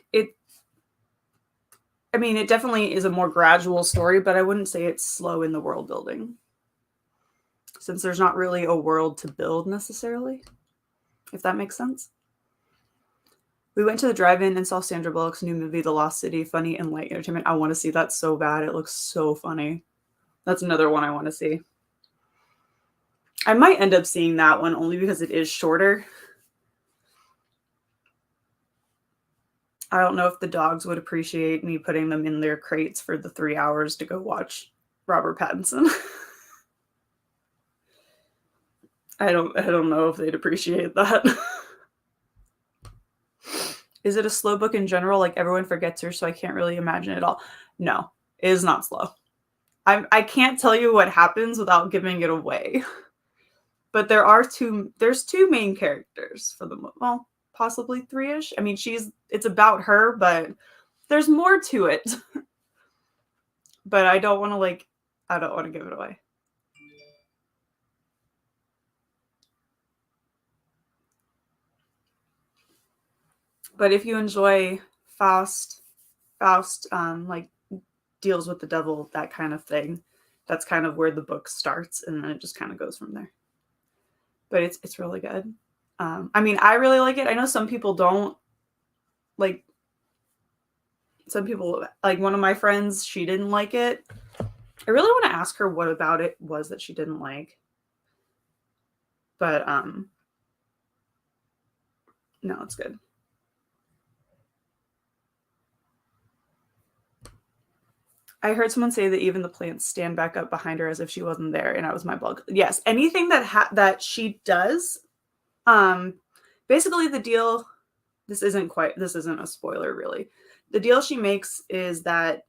definitely is a more gradual story, but I wouldn't say it's slow in the world building, since there's not really a world to build necessarily, if that makes sense. We went to the drive-in and saw Sandra Bullock's new movie, The Lost City, funny and light entertainment. I want to see that so bad. It looks so funny. That's another one I want to see. I might end up seeing that one only because it is shorter. I don't know if the dogs would appreciate me putting them in their crates for the 3 hours to go watch Robert Pattinson. I don't know if they'd appreciate that. Is it a slow book in general? Like everyone forgets her, so I can't really imagine it all. No, it is not slow. I can't tell you what happens without giving it away. But there's two main characters for the well, possibly three-ish. I mean, it's about her, but there's more to it. But I don't want to give it away. But if you enjoy Faust like deals with the devil, that kind of thing, that's kind of where the book starts, and then it just kind of goes from there. But it's really good. I mean, I really like it. I know some people don't like. Some people, like one of my friends, she didn't like it. I really want to ask her what about it was that she didn't like. But no, it's good. I heard someone say that even the plants stand back up behind her as if she wasn't there, and that was my blog. Yes, anything that she does, basically the deal. This isn't a spoiler, really. The deal she makes is that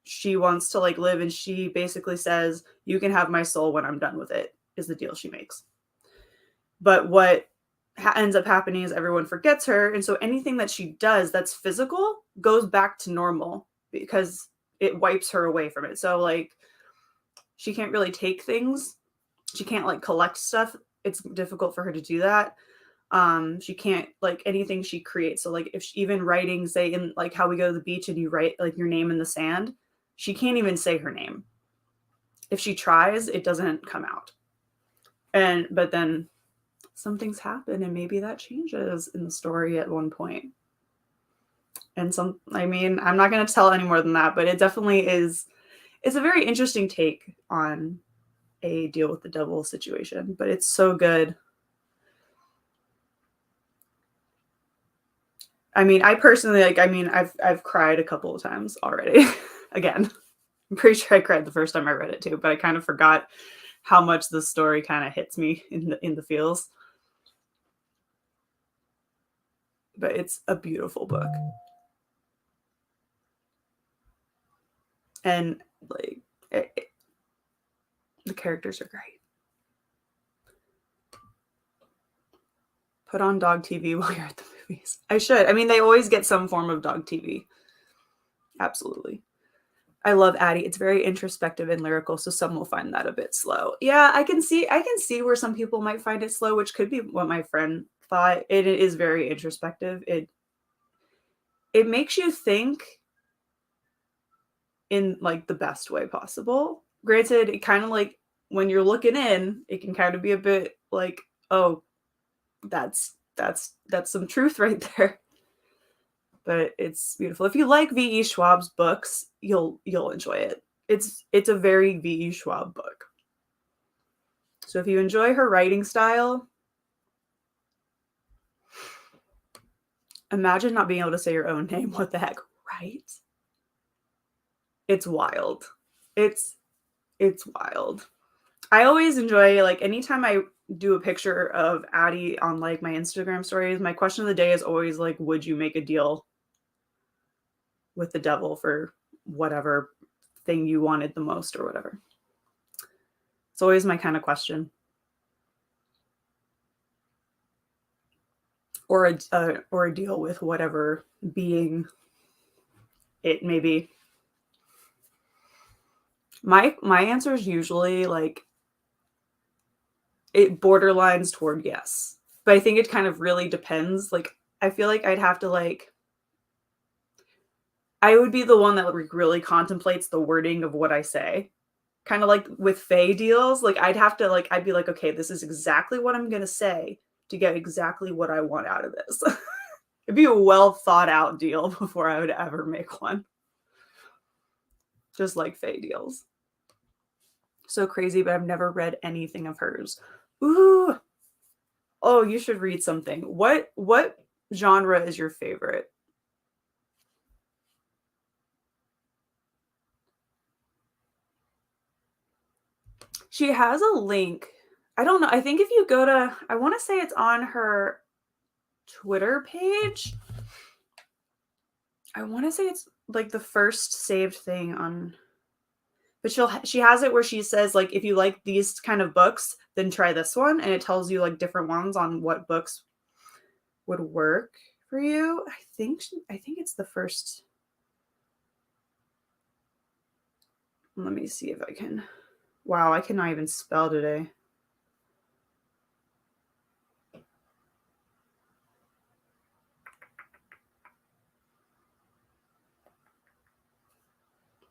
she wants to like live, and she basically says, "You can have my soul when I'm done with it." Is the deal she makes. But what ends up happening is everyone forgets her, and so anything that she does that's physical goes back to normal because it wipes her away from it. So like she can't really take things. She can't like collect stuff. It's difficult for her to do that. She can't like anything she creates. So like if even writing, say in like how we go to the beach and you write like your name in the sand, she can't even say her name. If she tries, it doesn't come out. But then some things happen and maybe that changes in the story at one point. And I mean, I'm not going to tell any more than that, but it definitely is. It's a very interesting take on a deal with the devil situation, but it's so good. I mean, I personally I've cried a couple of times already. Again, I'm pretty sure I cried the first time I read it too, but I kind of forgot how much the story kind of hits me in the feels. But it's a beautiful book. And like the characters are great. Put on dog TV while you're at the movies. I should. I mean, they always get some form of dog TV. Absolutely. I love Addie. It's very introspective and lyrical, so some will find that a bit slow. Yeah, I can see where some people might find it slow, which could be what my friend thought. It is very introspective. It makes you think in like the best way possible. Granted, it kind of like when you're looking in, it can kind of be a bit like, oh, that's some truth right there. But it's beautiful. If you like V.E. Schwab's books, you'll enjoy it. It's a very V.E. Schwab book. So if you enjoy her writing style, imagine not being able to say your own name. What the heck, right? It's wild. It's wild. I always enjoy like anytime I do a picture of Addie on like my Instagram stories, my question of the day is always like, would you make a deal with the devil for whatever thing you wanted the most or whatever? It's always my kind of question. Or a deal with whatever being it may be. My answer is usually like it borderlines toward yes. But I think it kind of really depends. Like I feel like I'd have to like I would be the one that really contemplates the wording of what I say. Kind of like with Faye deals, like I'd be like, okay, this is exactly what I'm gonna say to get exactly what I want out of this. It'd be a well thought out deal before I would ever make one. Just like Faye deals. So crazy, but I've never read anything of hers. Ooh. Oh, you should read something. What genre is your favorite? She has a link. I don't know. I think if you go to, I want to say it's on her Twitter page. I want to say it's like the first saved thing on But she has it where she says, like, if you like these kind of books, then try this one, and it tells you like different ones on what books would work for you. I think it's the first. Let me see if I can. Wow, I cannot even spell today.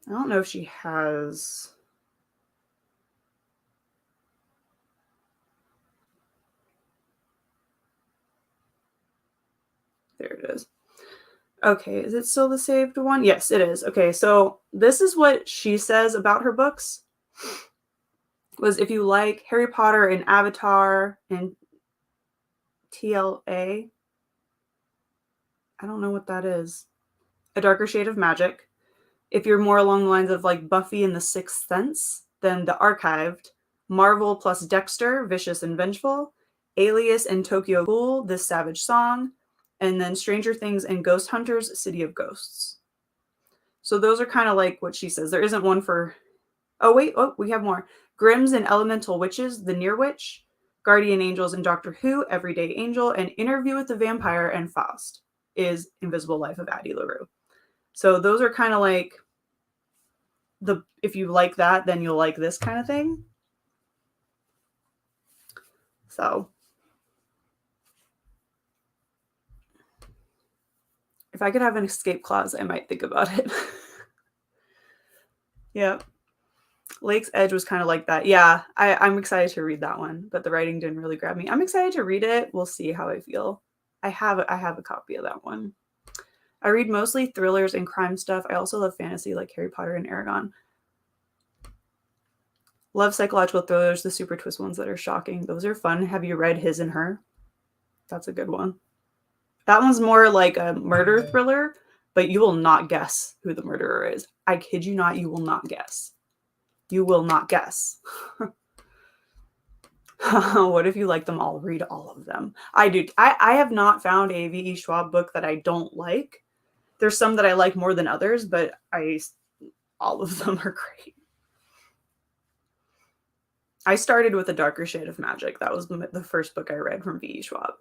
I don't know if she has. There it is. Okay, is it still the saved one? Yes, it is. Okay, so this is what she says about her books. Was if you like Harry Potter and Avatar and TLA, I don't know what that is. A Darker Shade of Magic. If you're more along the lines of like Buffy and the Sixth Sense, then The Archived, Marvel plus Dexter, Vicious and Vengeful, Alias and Tokyo Ghoul, This Savage Song, and then Stranger Things and Ghost Hunters, City of Ghosts. So those are kind of like what she says. There isn't one for... Oh, wait. Oh, we have more. Grimm's and Elemental Witches, The Near Witch, Guardian Angels and Doctor Who, Everyday Angel, and Interview with the Vampire and Faust is Invisible Life of Addie LaRue. So those are kind of like if you like that, then you'll like this kind of thing. So if I could have an escape clause, I might think about it. Yeah. Lake's Edge was kind of like that. Yeah, I'm excited to read that one, but the writing didn't really grab me. I'm excited to read it. We'll see how I feel. I have a copy of that one. I read mostly thrillers and crime stuff. I also love fantasy like Harry Potter and Aragon. Love psychological thrillers, the super twist ones that are shocking. Those are fun. Have you read His and Her? That's a good one. That one's more like a murder thriller, but you will not guess who the murderer is. I kid you not, you will not guess. You will not guess. What if you like them all? Read all of them. I do. I have not found a V.E. Schwab book that I don't like. There's some that I like more than others, but all of them are great. I started with A Darker Shade of Magic. That was the first book I read from V.E. Schwab.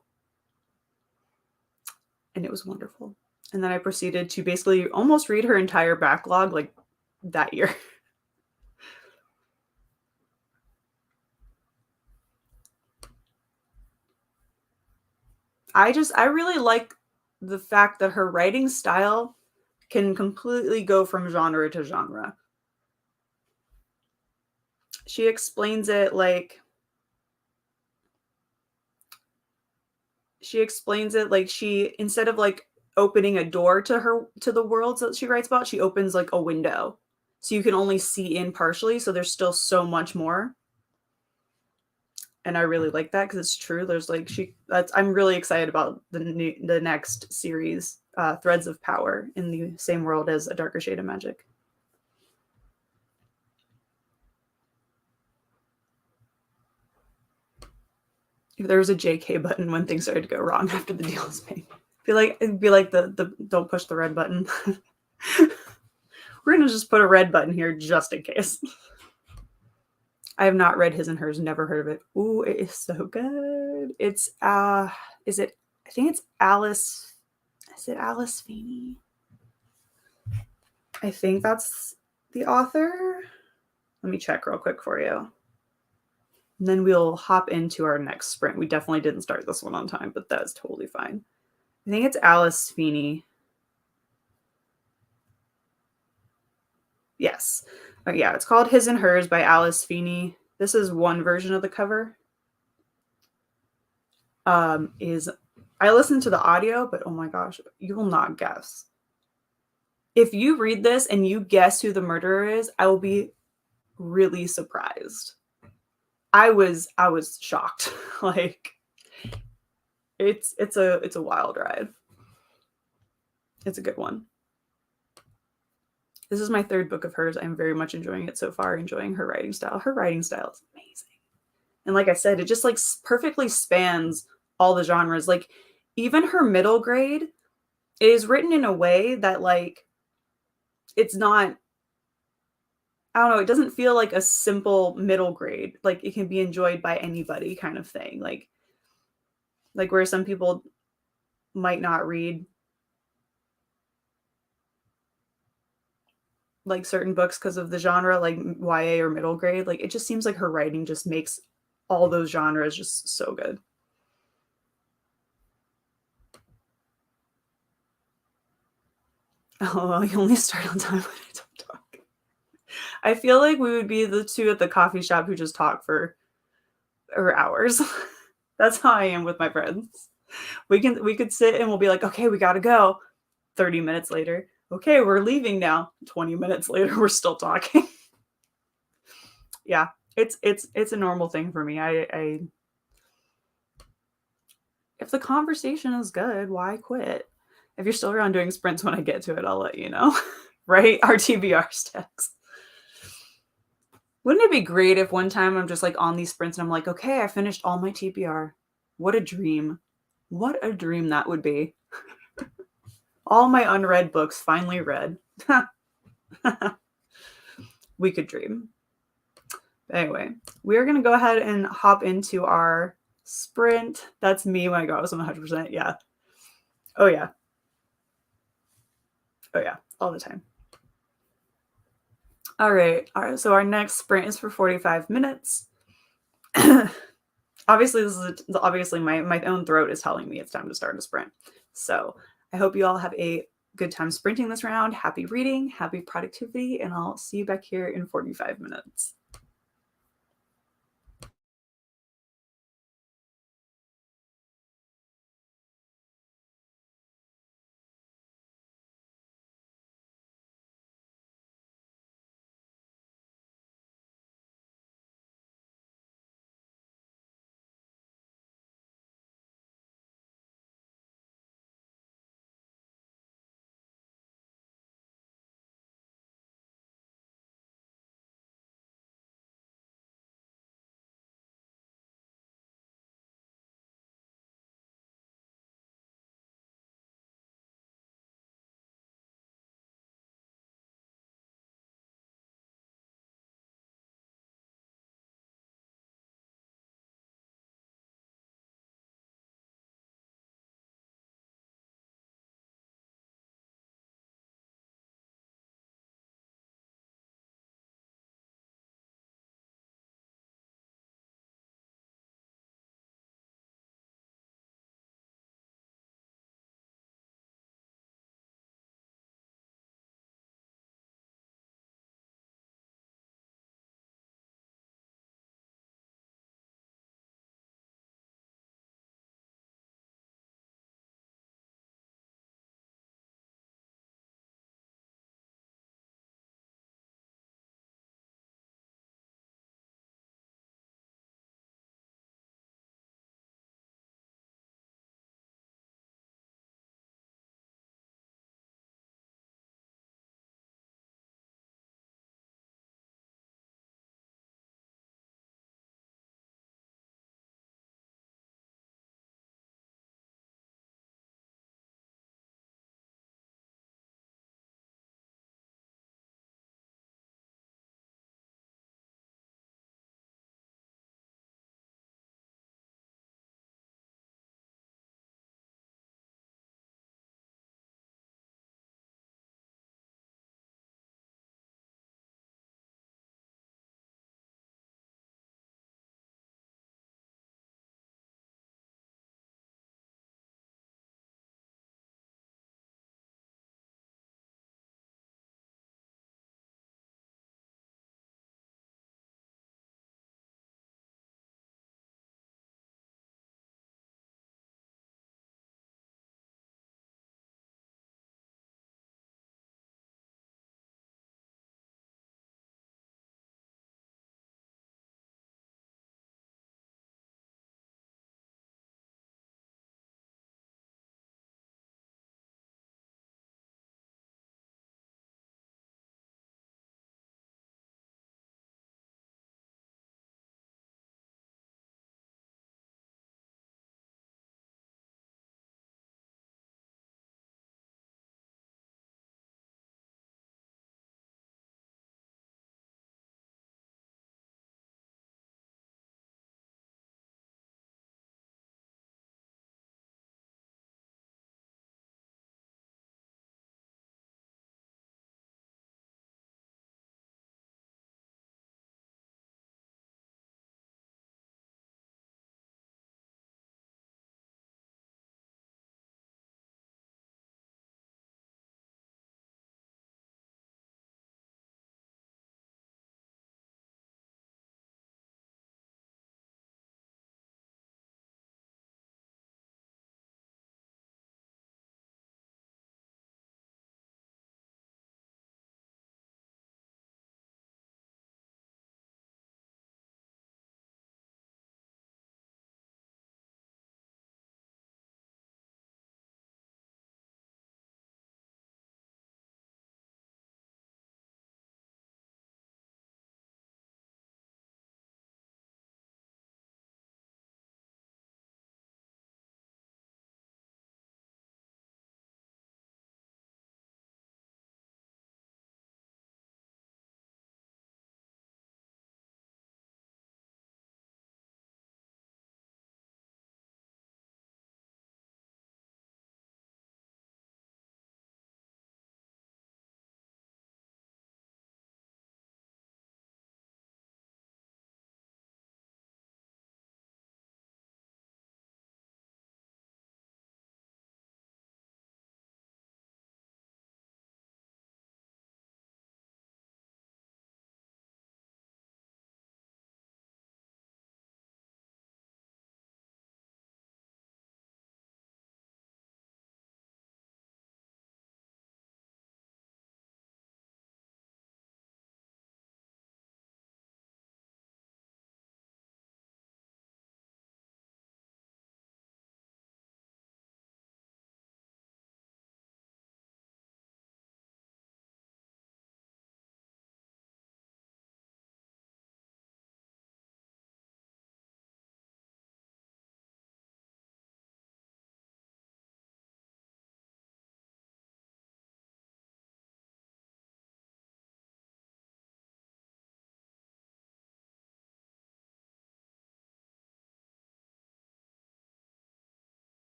And it was wonderful. And then I proceeded to basically almost read her entire backlog like that year. I really like the fact that her writing style can completely go from genre to genre. She explains it like she, instead of like opening a door to the worlds that she writes about, she opens like a window. So you can only see in partially, so there's still so much more. And I really like that because it's true. There's like I'm really excited about the next series, Threads of Power, in the same world as A Darker Shade of Magic. If there was a JK button when things started to go wrong after the deal was made, it'd be like the don't push the red button. We're gonna just put a red button here just in case. I have not read His and Hers, never heard of it. Ooh, it is so good. It's I think it's Alice. Is it Alice Feeney? I think that's the author. Let me check real quick for you. And then we'll hop into our next sprint. We definitely didn't start this one on time, but that's totally fine. I think it's Alice Feeney. Yes. Oh, yeah, it's called His and Hers by Alice Feeney. This is one version of the cover. I listened to the audio, but oh my gosh, you will not guess. If you read this and you guess who the murderer is, I will be really surprised. I was shocked. Like it's a wild ride. It's a good one. This is my third book of hers. I'm very much enjoying it so far, enjoying her writing style. Her writing style is amazing. And like I said, it just like perfectly spans all the genres. Like even her middle grade is written in a way that like it's not I don't know, it doesn't feel like a simple middle grade. Like it can be enjoyed by anybody kind of thing. Like where some people might not read like certain books because of the genre, like YA or middle grade. Like it just seems like her writing just makes all those genres just so good. Oh, you only start on time when I don't talk. I feel like we would be the two at the coffee shop who just talk for hours. That's how I am with my friends. We could sit and we'll be like, okay, we gotta go. 30 minutes later, okay, we're leaving now. 20 minutes later, we're still talking. Yeah, it's a normal thing for me. I if the conversation is good, why quit? If you're still around doing sprints when I get to it, I'll let you know. Right? Our TBR stacks. Wouldn't it be great if one time I'm just like on these sprints and I'm like, okay, I finished all my TBR. What a dream. What a dream that would be. All my unread books finally read. We could dream. Anyway, we're going to go ahead and hop into our sprint. That's me when I go, I was 100%. Yeah. Oh, yeah. Oh, yeah. All the time. All right. So our next sprint is for 45 minutes. Obviously, obviously my own throat is telling me it's time to start a sprint. So I hope you all have a good time sprinting this round. Happy reading, happy productivity, and I'll see you back here in 45 minutes.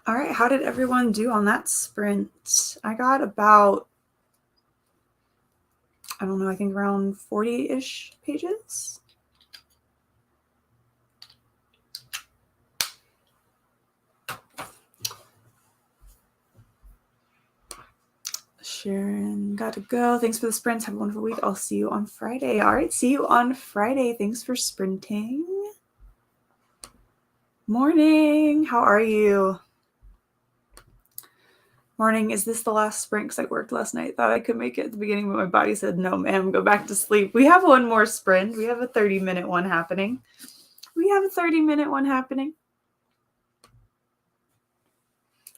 All right, how did everyone do on that sprint? I got about, I don't know, I think around 40-ish pages. Sharon, got to go. Thanks for the sprint. Have a wonderful week. I'll see you on Friday. All right, see you on Friday. Thanks for sprinting. Morning. How are you? Morning. Is this the last sprint? Because I worked last night. Thought I could make it at the beginning, but my body said, no, ma'am, go back to sleep. We have one more sprint. We have a 30-minute one happening.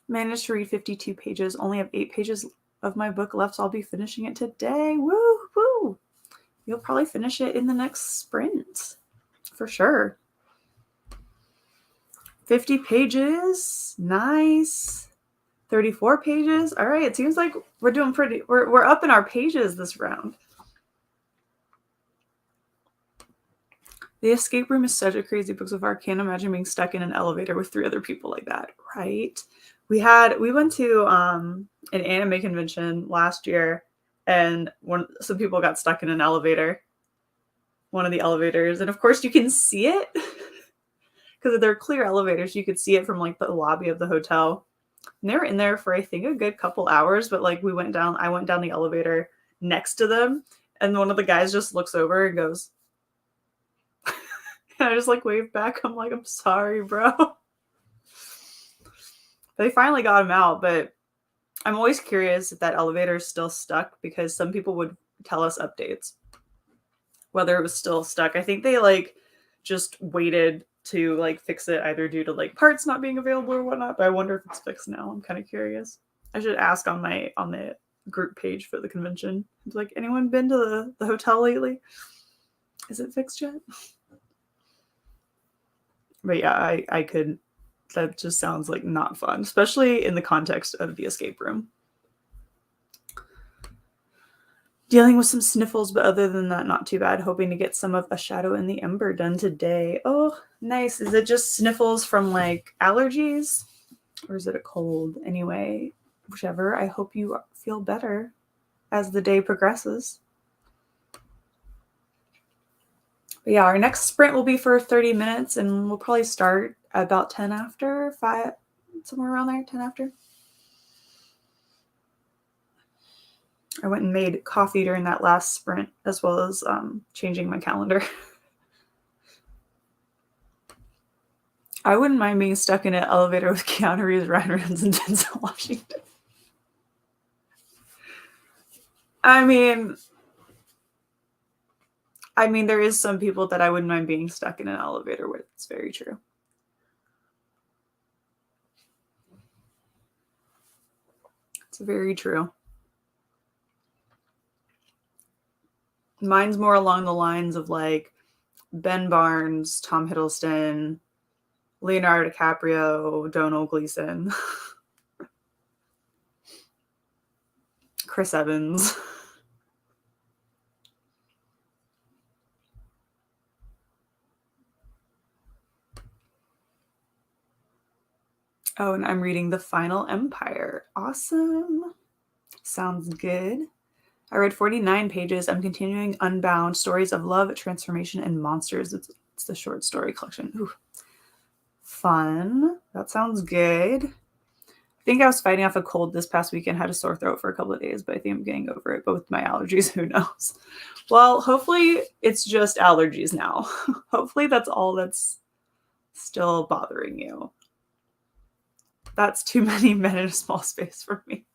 Managed to read 52 pages. Only have 8 pages of my book left, so I'll be finishing it today. Woo, woo. You'll probably finish it in the next sprint. For sure. 50 pages. Nice. 34 pages. All right. It seems like we're doing we're up in our pages this round. The escape room is such a crazy book so far. Can't imagine being stuck in an elevator with 3 other people like that. Right. We went to an anime convention last year, and some people got stuck in an elevator. One of the elevators. And of course you can see it. Because they're clear elevators, you could see it from like the lobby of the hotel. And they were in there for I think a good couple hours, but like I went down the elevator next to them, and one of the guys just looks over and goes, and I just like waved back. I'm like, I'm sorry, bro. They finally got him out, but I'm always curious if that elevator is still stuck, because some people would tell us updates whether it was still stuck. I think they like just waited to like fix it, either due to like parts not being available or whatnot, but I wonder if it's fixed now. I'm kind of curious. I should ask on the group page for the convention. It's like, anyone been to the hotel lately? Is it fixed yet? But yeah, I could, that just sounds like not fun, especially in the context of the escape room. Dealing with some sniffles, but other than that, not too bad. Hoping to get some of A Shadow in the Ember done today. Oh, nice. Is it just sniffles from like allergies? Or is it a cold? Anyway, whichever. I hope you feel better as the day progresses. But yeah, our next sprint will be for 30 minutes, and we'll probably start about 10 after, 5, somewhere around there, 10 after. I went and made coffee during that last sprint, as well as changing my calendar. I wouldn't mind being stuck in an elevator with Keanu Reeves, Ryan Reynolds, and Denzel Washington. I mean, there is some people that I wouldn't mind being stuck in an elevator with. It's very true. It's very true. Mine's more along the lines of like Ben Barnes, Tom Hiddleston, Leonardo DiCaprio, Domhnall Gleeson, Chris Evans. Oh, and I'm reading The Final Empire. Awesome. Sounds good. I read 49 pages. I'm continuing Unbound, Stories of Love, Transformation, and Monsters. It's the short story collection. Ooh. Fun. That sounds good. I think I was fighting off a cold this past weekend, had a sore throat for a couple of days, but I think I'm getting over it. But with my allergies, who knows? Well, hopefully it's just allergies now. Hopefully that's all that's still bothering you. That's too many men in a small space for me.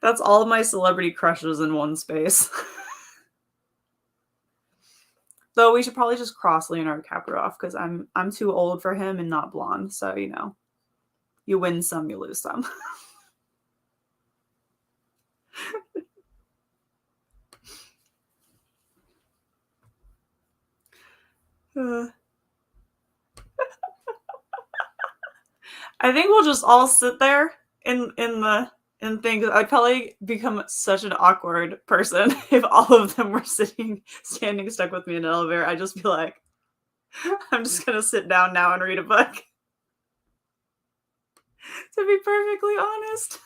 That's all of my celebrity crushes in one space. Though we should probably just cross Leonardo DiCaprio off, because I'm too old for him and not blonde. So, you know, you win some, you lose some. I think we'll just all sit there and think I'd probably become such an awkward person if all of them were standing stuck with me in an elevator. I'd just be like, I'm just gonna sit down now and read a book. To be perfectly honest,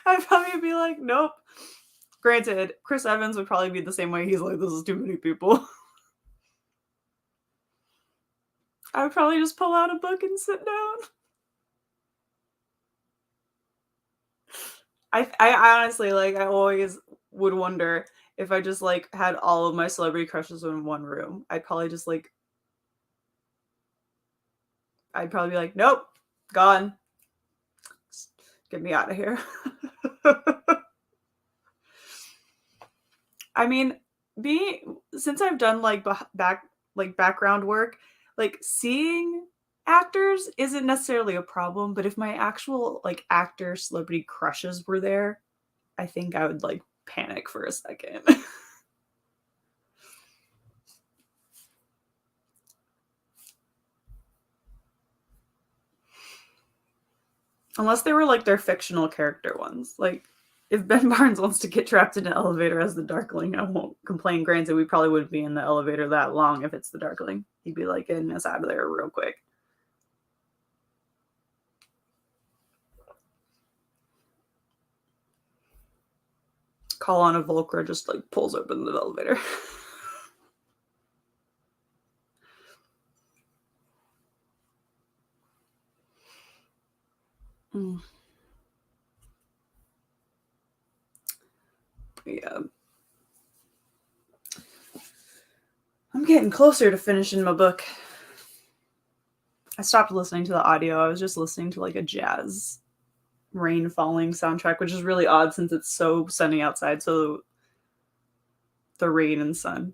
I'd probably be like, nope. Granted, Chris Evans would probably be the same way. He's like, this is too many people. I would probably just pull out a book and sit down. I honestly, like, I always would wonder if I just, like, had all of my celebrity crushes in one room. I'd probably just, like, I'd probably be like, nope, gone. Get me out of here. I mean, since I've done like background work, like seeing actors isn't necessarily a problem, but if my actual like actor celebrity crushes were there, I think I would like panic for a second. Unless they were like their fictional character ones. Like if Ben Barnes wants to get trapped in an elevator as the Darkling, I won't complain. Granted, we probably wouldn't be in the elevator that long if it's the Darkling. He'd be like getting us out of there real quick. Call on a Volcra just like pulls open the elevator. Yeah. I'm getting closer to finishing my book. I stopped listening to the audio. I was just listening to like a jazz rain falling soundtrack, which is really odd since it's so sunny outside. So the rain and sun.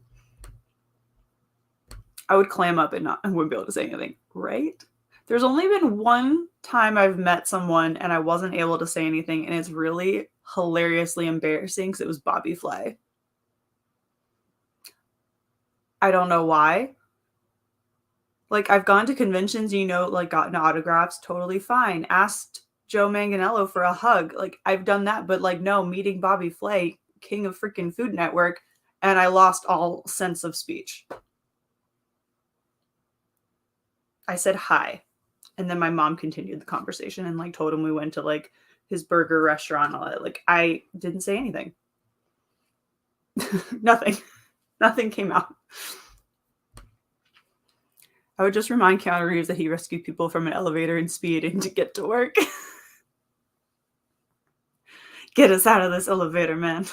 I would clam up and I wouldn't be able to say anything, right? There's only been one time I've met someone and I wasn't able to say anything, and it's really hilariously embarrassing because it was Bobby Flay. I don't know why. Like, I've gone to conventions, like gotten autographs, totally fine. Asked Joe Manganiello for a hug. Like, I've done that, but like, no, meeting Bobby Flay, king of freaking Food Network, and I lost all sense of speech. I said hi. And then my mom continued the conversation and like told him we went to like his burger restaurant. All that. Like, I didn't say anything. Nothing came out. I would just remind Keanu Reeves that he rescued people from an elevator in Speeding to get to work. Get us out of this elevator, man.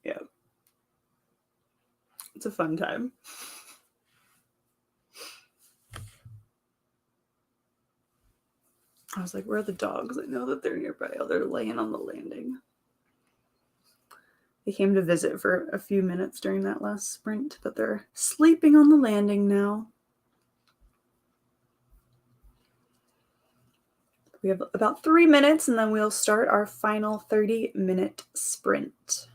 Yeah. It's a fun time. I was like, where are the dogs? I know that they're nearby. Oh, they're laying on the landing. They came to visit for a few minutes during that last sprint, but they're sleeping on the landing now. We have about 3 minutes, and then we'll start our final 30-minute sprint.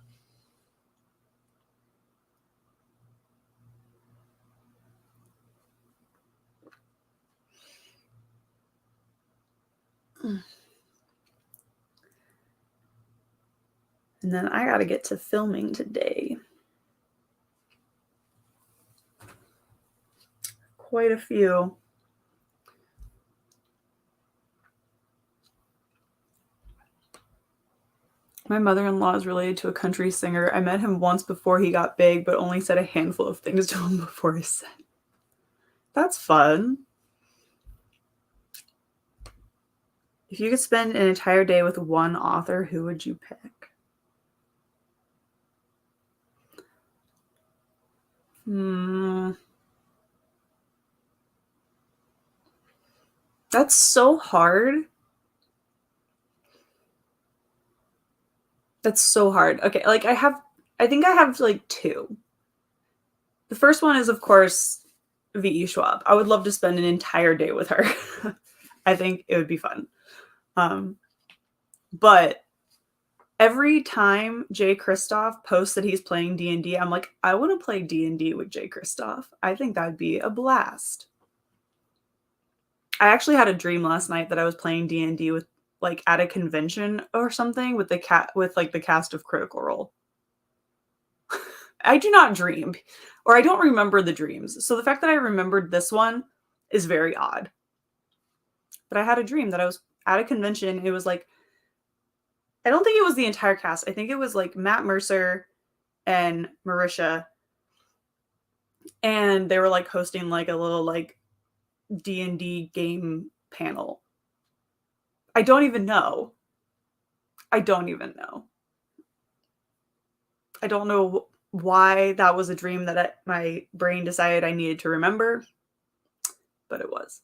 And then I got to get to filming today. Quite a few. My mother-in-law is related to a country singer. I met him once before he got big, but only said a handful of things to him before he said. That's fun. If you could spend an entire day with one author, who would you pick? That's so hard. That's so hard. Okay, like I think I have like two. The first one is, of course, V.E. Schwab. I would love to spend an entire day with her. I think it would be fun. But every time Jay Kristoff posts that he's playing D&D, I'm like, I want to play D&D with Jay Kristoff. I think that'd be a blast. I actually had a dream last night that I was playing D&D with like at a convention or something with the cast of Critical Role. I do not dream. or I don't remember the dreams. So the fact that I remembered this one is very odd. But I had a dream that I was at a convention. It was like, I don't think it was the entire cast. I think it was like Matt Mercer and Marisha, and they were like hosting like a little like D&D game panel. I don't even know. I don't even know. I don't know why that was a dream that my brain decided I needed to remember, but it was.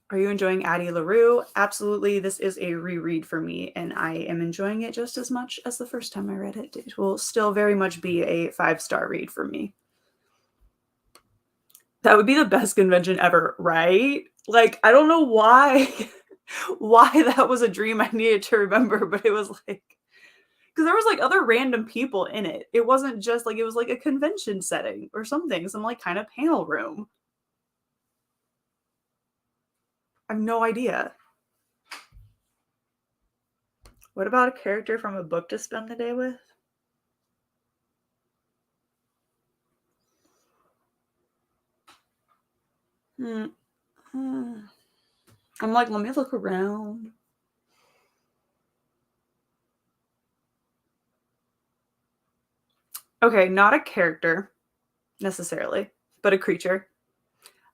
Are you enjoying Addie LaRue? Absolutely. This is a reread for me, and I am enjoying it just as much as the first time I read it. It will still very much be a 5-star read for me. That would be the best convention ever, right? Like, I don't know why that was a dream I needed to remember, but it was like, because there was like other random people in it. It wasn't just like, it was like a convention setting or something, some like kind of panel room. I have no idea. What about a character from a book to spend the day with? I'm like, let me look around. Okay, not a character necessarily, but a creature.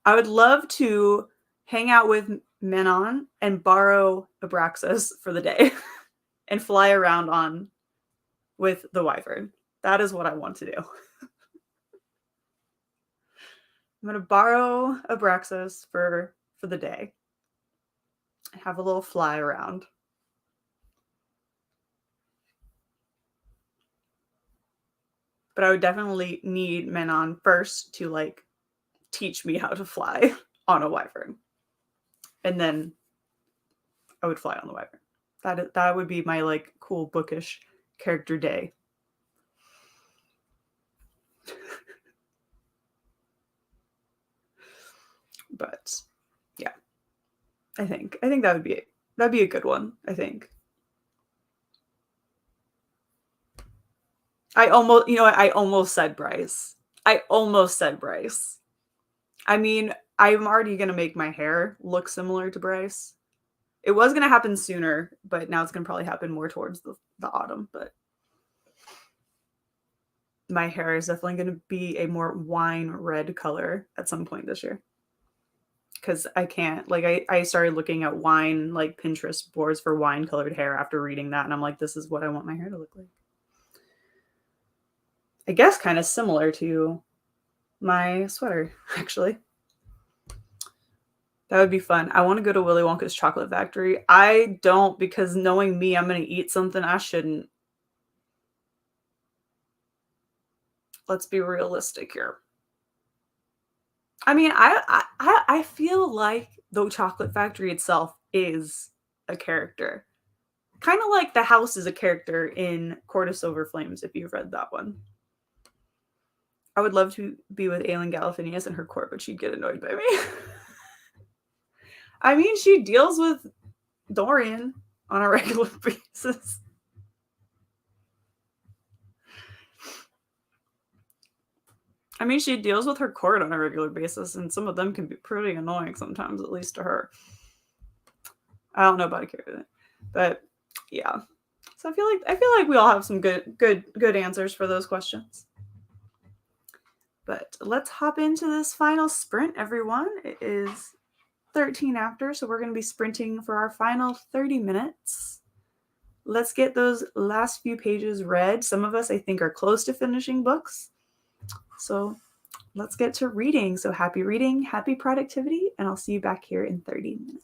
I would love to hang out with Menon and borrow Abraxas for the day and fly around on with the wyvern. That is what I want to do. I'm going to borrow Abraxas for the day and have a little fly around. But I would definitely need Menon first to like teach me how to fly on a wyvern. And then I would fly on the wyvern. That would be my like cool bookish character day. But yeah, I think that'd be a good one. I think. I almost said Bryce. I mean, I'm already gonna make my hair look similar to Bryce. It was gonna happen sooner, but now it's gonna probably happen more towards the autumn. But my hair is definitely gonna be a more wine red color at some point this year. Because I can't like I started looking at wine like Pinterest boards for wine colored hair after reading that, and I'm like, this is what I want my hair to look like. I guess kind of similar to my sweater, actually. That would be fun. I want to go to Willy Wonka's chocolate factory. I don't, because knowing me, I'm going to eat something I shouldn't. Let's be realistic here. I mean, I feel like the chocolate factory itself is a character. Kind of like the house is a character in Court of Silver Flames, if you've read that one. I would love to be with Aelin Galifianakis in her court, but she'd get annoyed by me. I mean, she deals with Dorian on a regular basis. I mean, she deals with her court on a regular basis, and some of them can be pretty annoying sometimes, at least to her. I don't know about a character, but yeah. So I feel like we all have some good answers for those questions. But let's hop into this final sprint, everyone. It is 13 after, so we're going to be sprinting for our final 30 minutes. Let's get those last few pages read. Some of us, I think, are close to finishing books. So let's get to reading. So happy reading, happy productivity, and I'll see you back here in 30 minutes.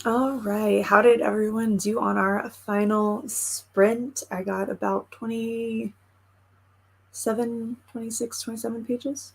All right. How did everyone do on our final sprint? I got about 26, 27 pages.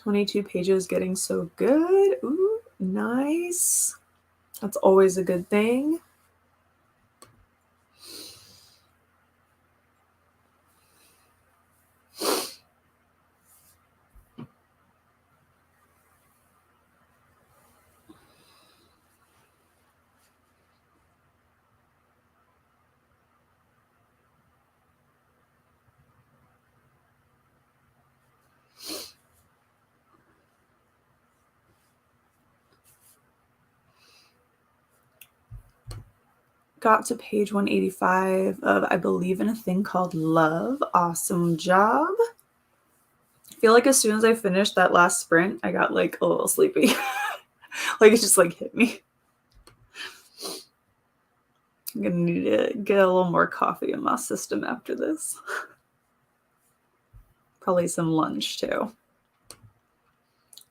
$22 pages, getting so good. Ooh, nice. That's always a good thing. Got to page 185 of I Believe in a Thing Called Love. Awesome job. I feel like as soon as I finished that last sprint, I got like a little sleepy. Like it just like hit me. I'm gonna need to get a little more coffee in my system after this. Probably some lunch too.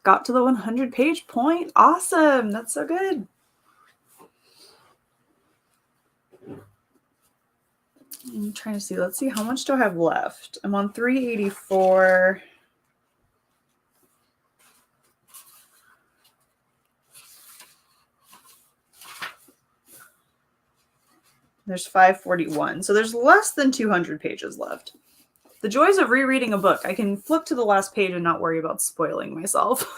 Got to the 100-page point. Awesome. That's so good. I'm trying to see. Let's see. How much do I have left? I'm on 384. There's 541. So there's less than 200 pages left. The joys of rereading a book. I can flip to the last page and not worry about spoiling myself.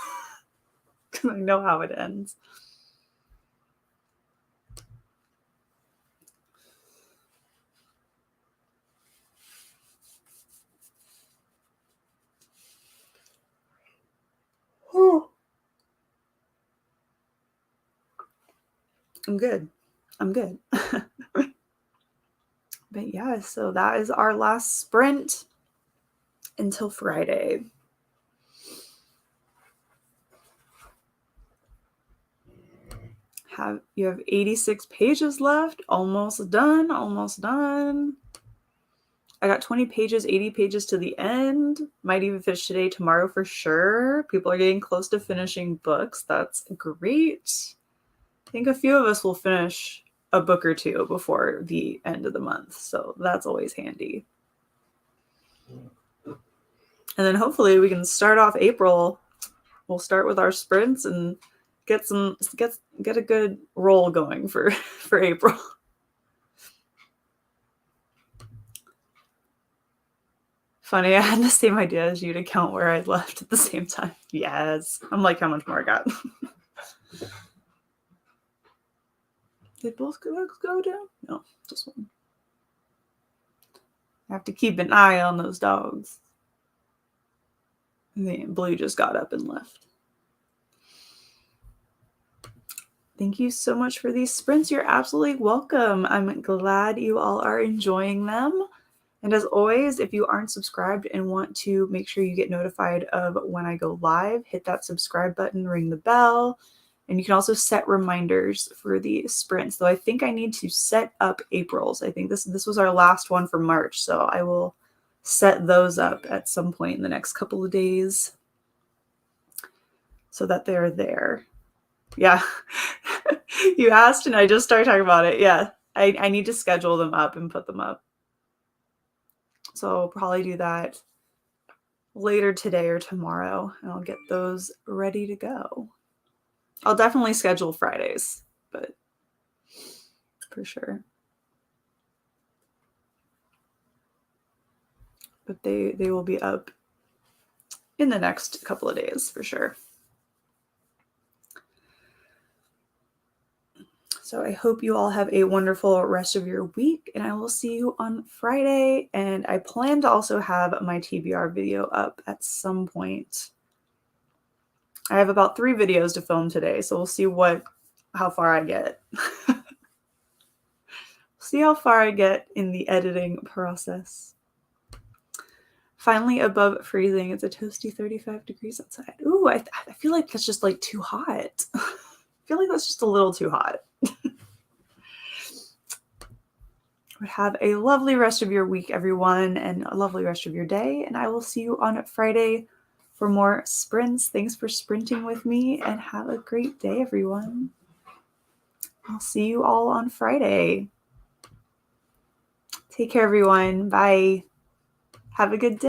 Because I know how it ends. I'm good. I'm good. But yeah, so that is our last sprint until Friday. You have 86 pages left. Almost done. Almost done. I got 20 pages, 80 pages to the end. Might even finish today, tomorrow for sure. People are getting close to finishing books. That's great. I think a few of us will finish a book or two before the end of the month. So that's always handy. And then hopefully we can start off April. We'll start with our sprints and get a good roll going for April. Funny, I had the same idea as you to count where I left at the same time. Yes. I'm like, how much more I got? Did both go down? No, just one. I have to keep an eye on those dogs. And then Blue just got up and left. Thank you so much for these sprints. You're absolutely welcome. I'm glad you all are enjoying them. And as always, if you aren't subscribed and want to make sure you get notified of when I go live, hit that subscribe button, ring the bell. And you can also set reminders for the sprints. Though I think I need to set up April's. I think this was our last one for March. So I will set those up at some point in the next couple of days so that they're there. Yeah. You asked and I just started talking about it. Yeah. I need to schedule them up and put them up. So I'll probably do that later today or tomorrow, and I'll get those ready to go. I'll definitely schedule Fridays, but for sure. But they will be up in the next couple of days for sure. So I hope you all have a wonderful rest of your week, and I will see you on Friday. And I plan to also have my TBR video up at some point I have about 3 videos to film today, so we'll see how far I get. See how far I get in the editing process. Finally above freezing. It's a toasty 35 degrees outside. Ooh, I feel like that's just like too hot. I feel like that's just a little too hot. Have a lovely rest of your week, everyone, and a lovely rest of your day. And I will see you on Friday for more sprints. Thanks for sprinting with me, and have a great day, everyone. I'll see you all on Friday. Take care, everyone. Bye. Have a good day.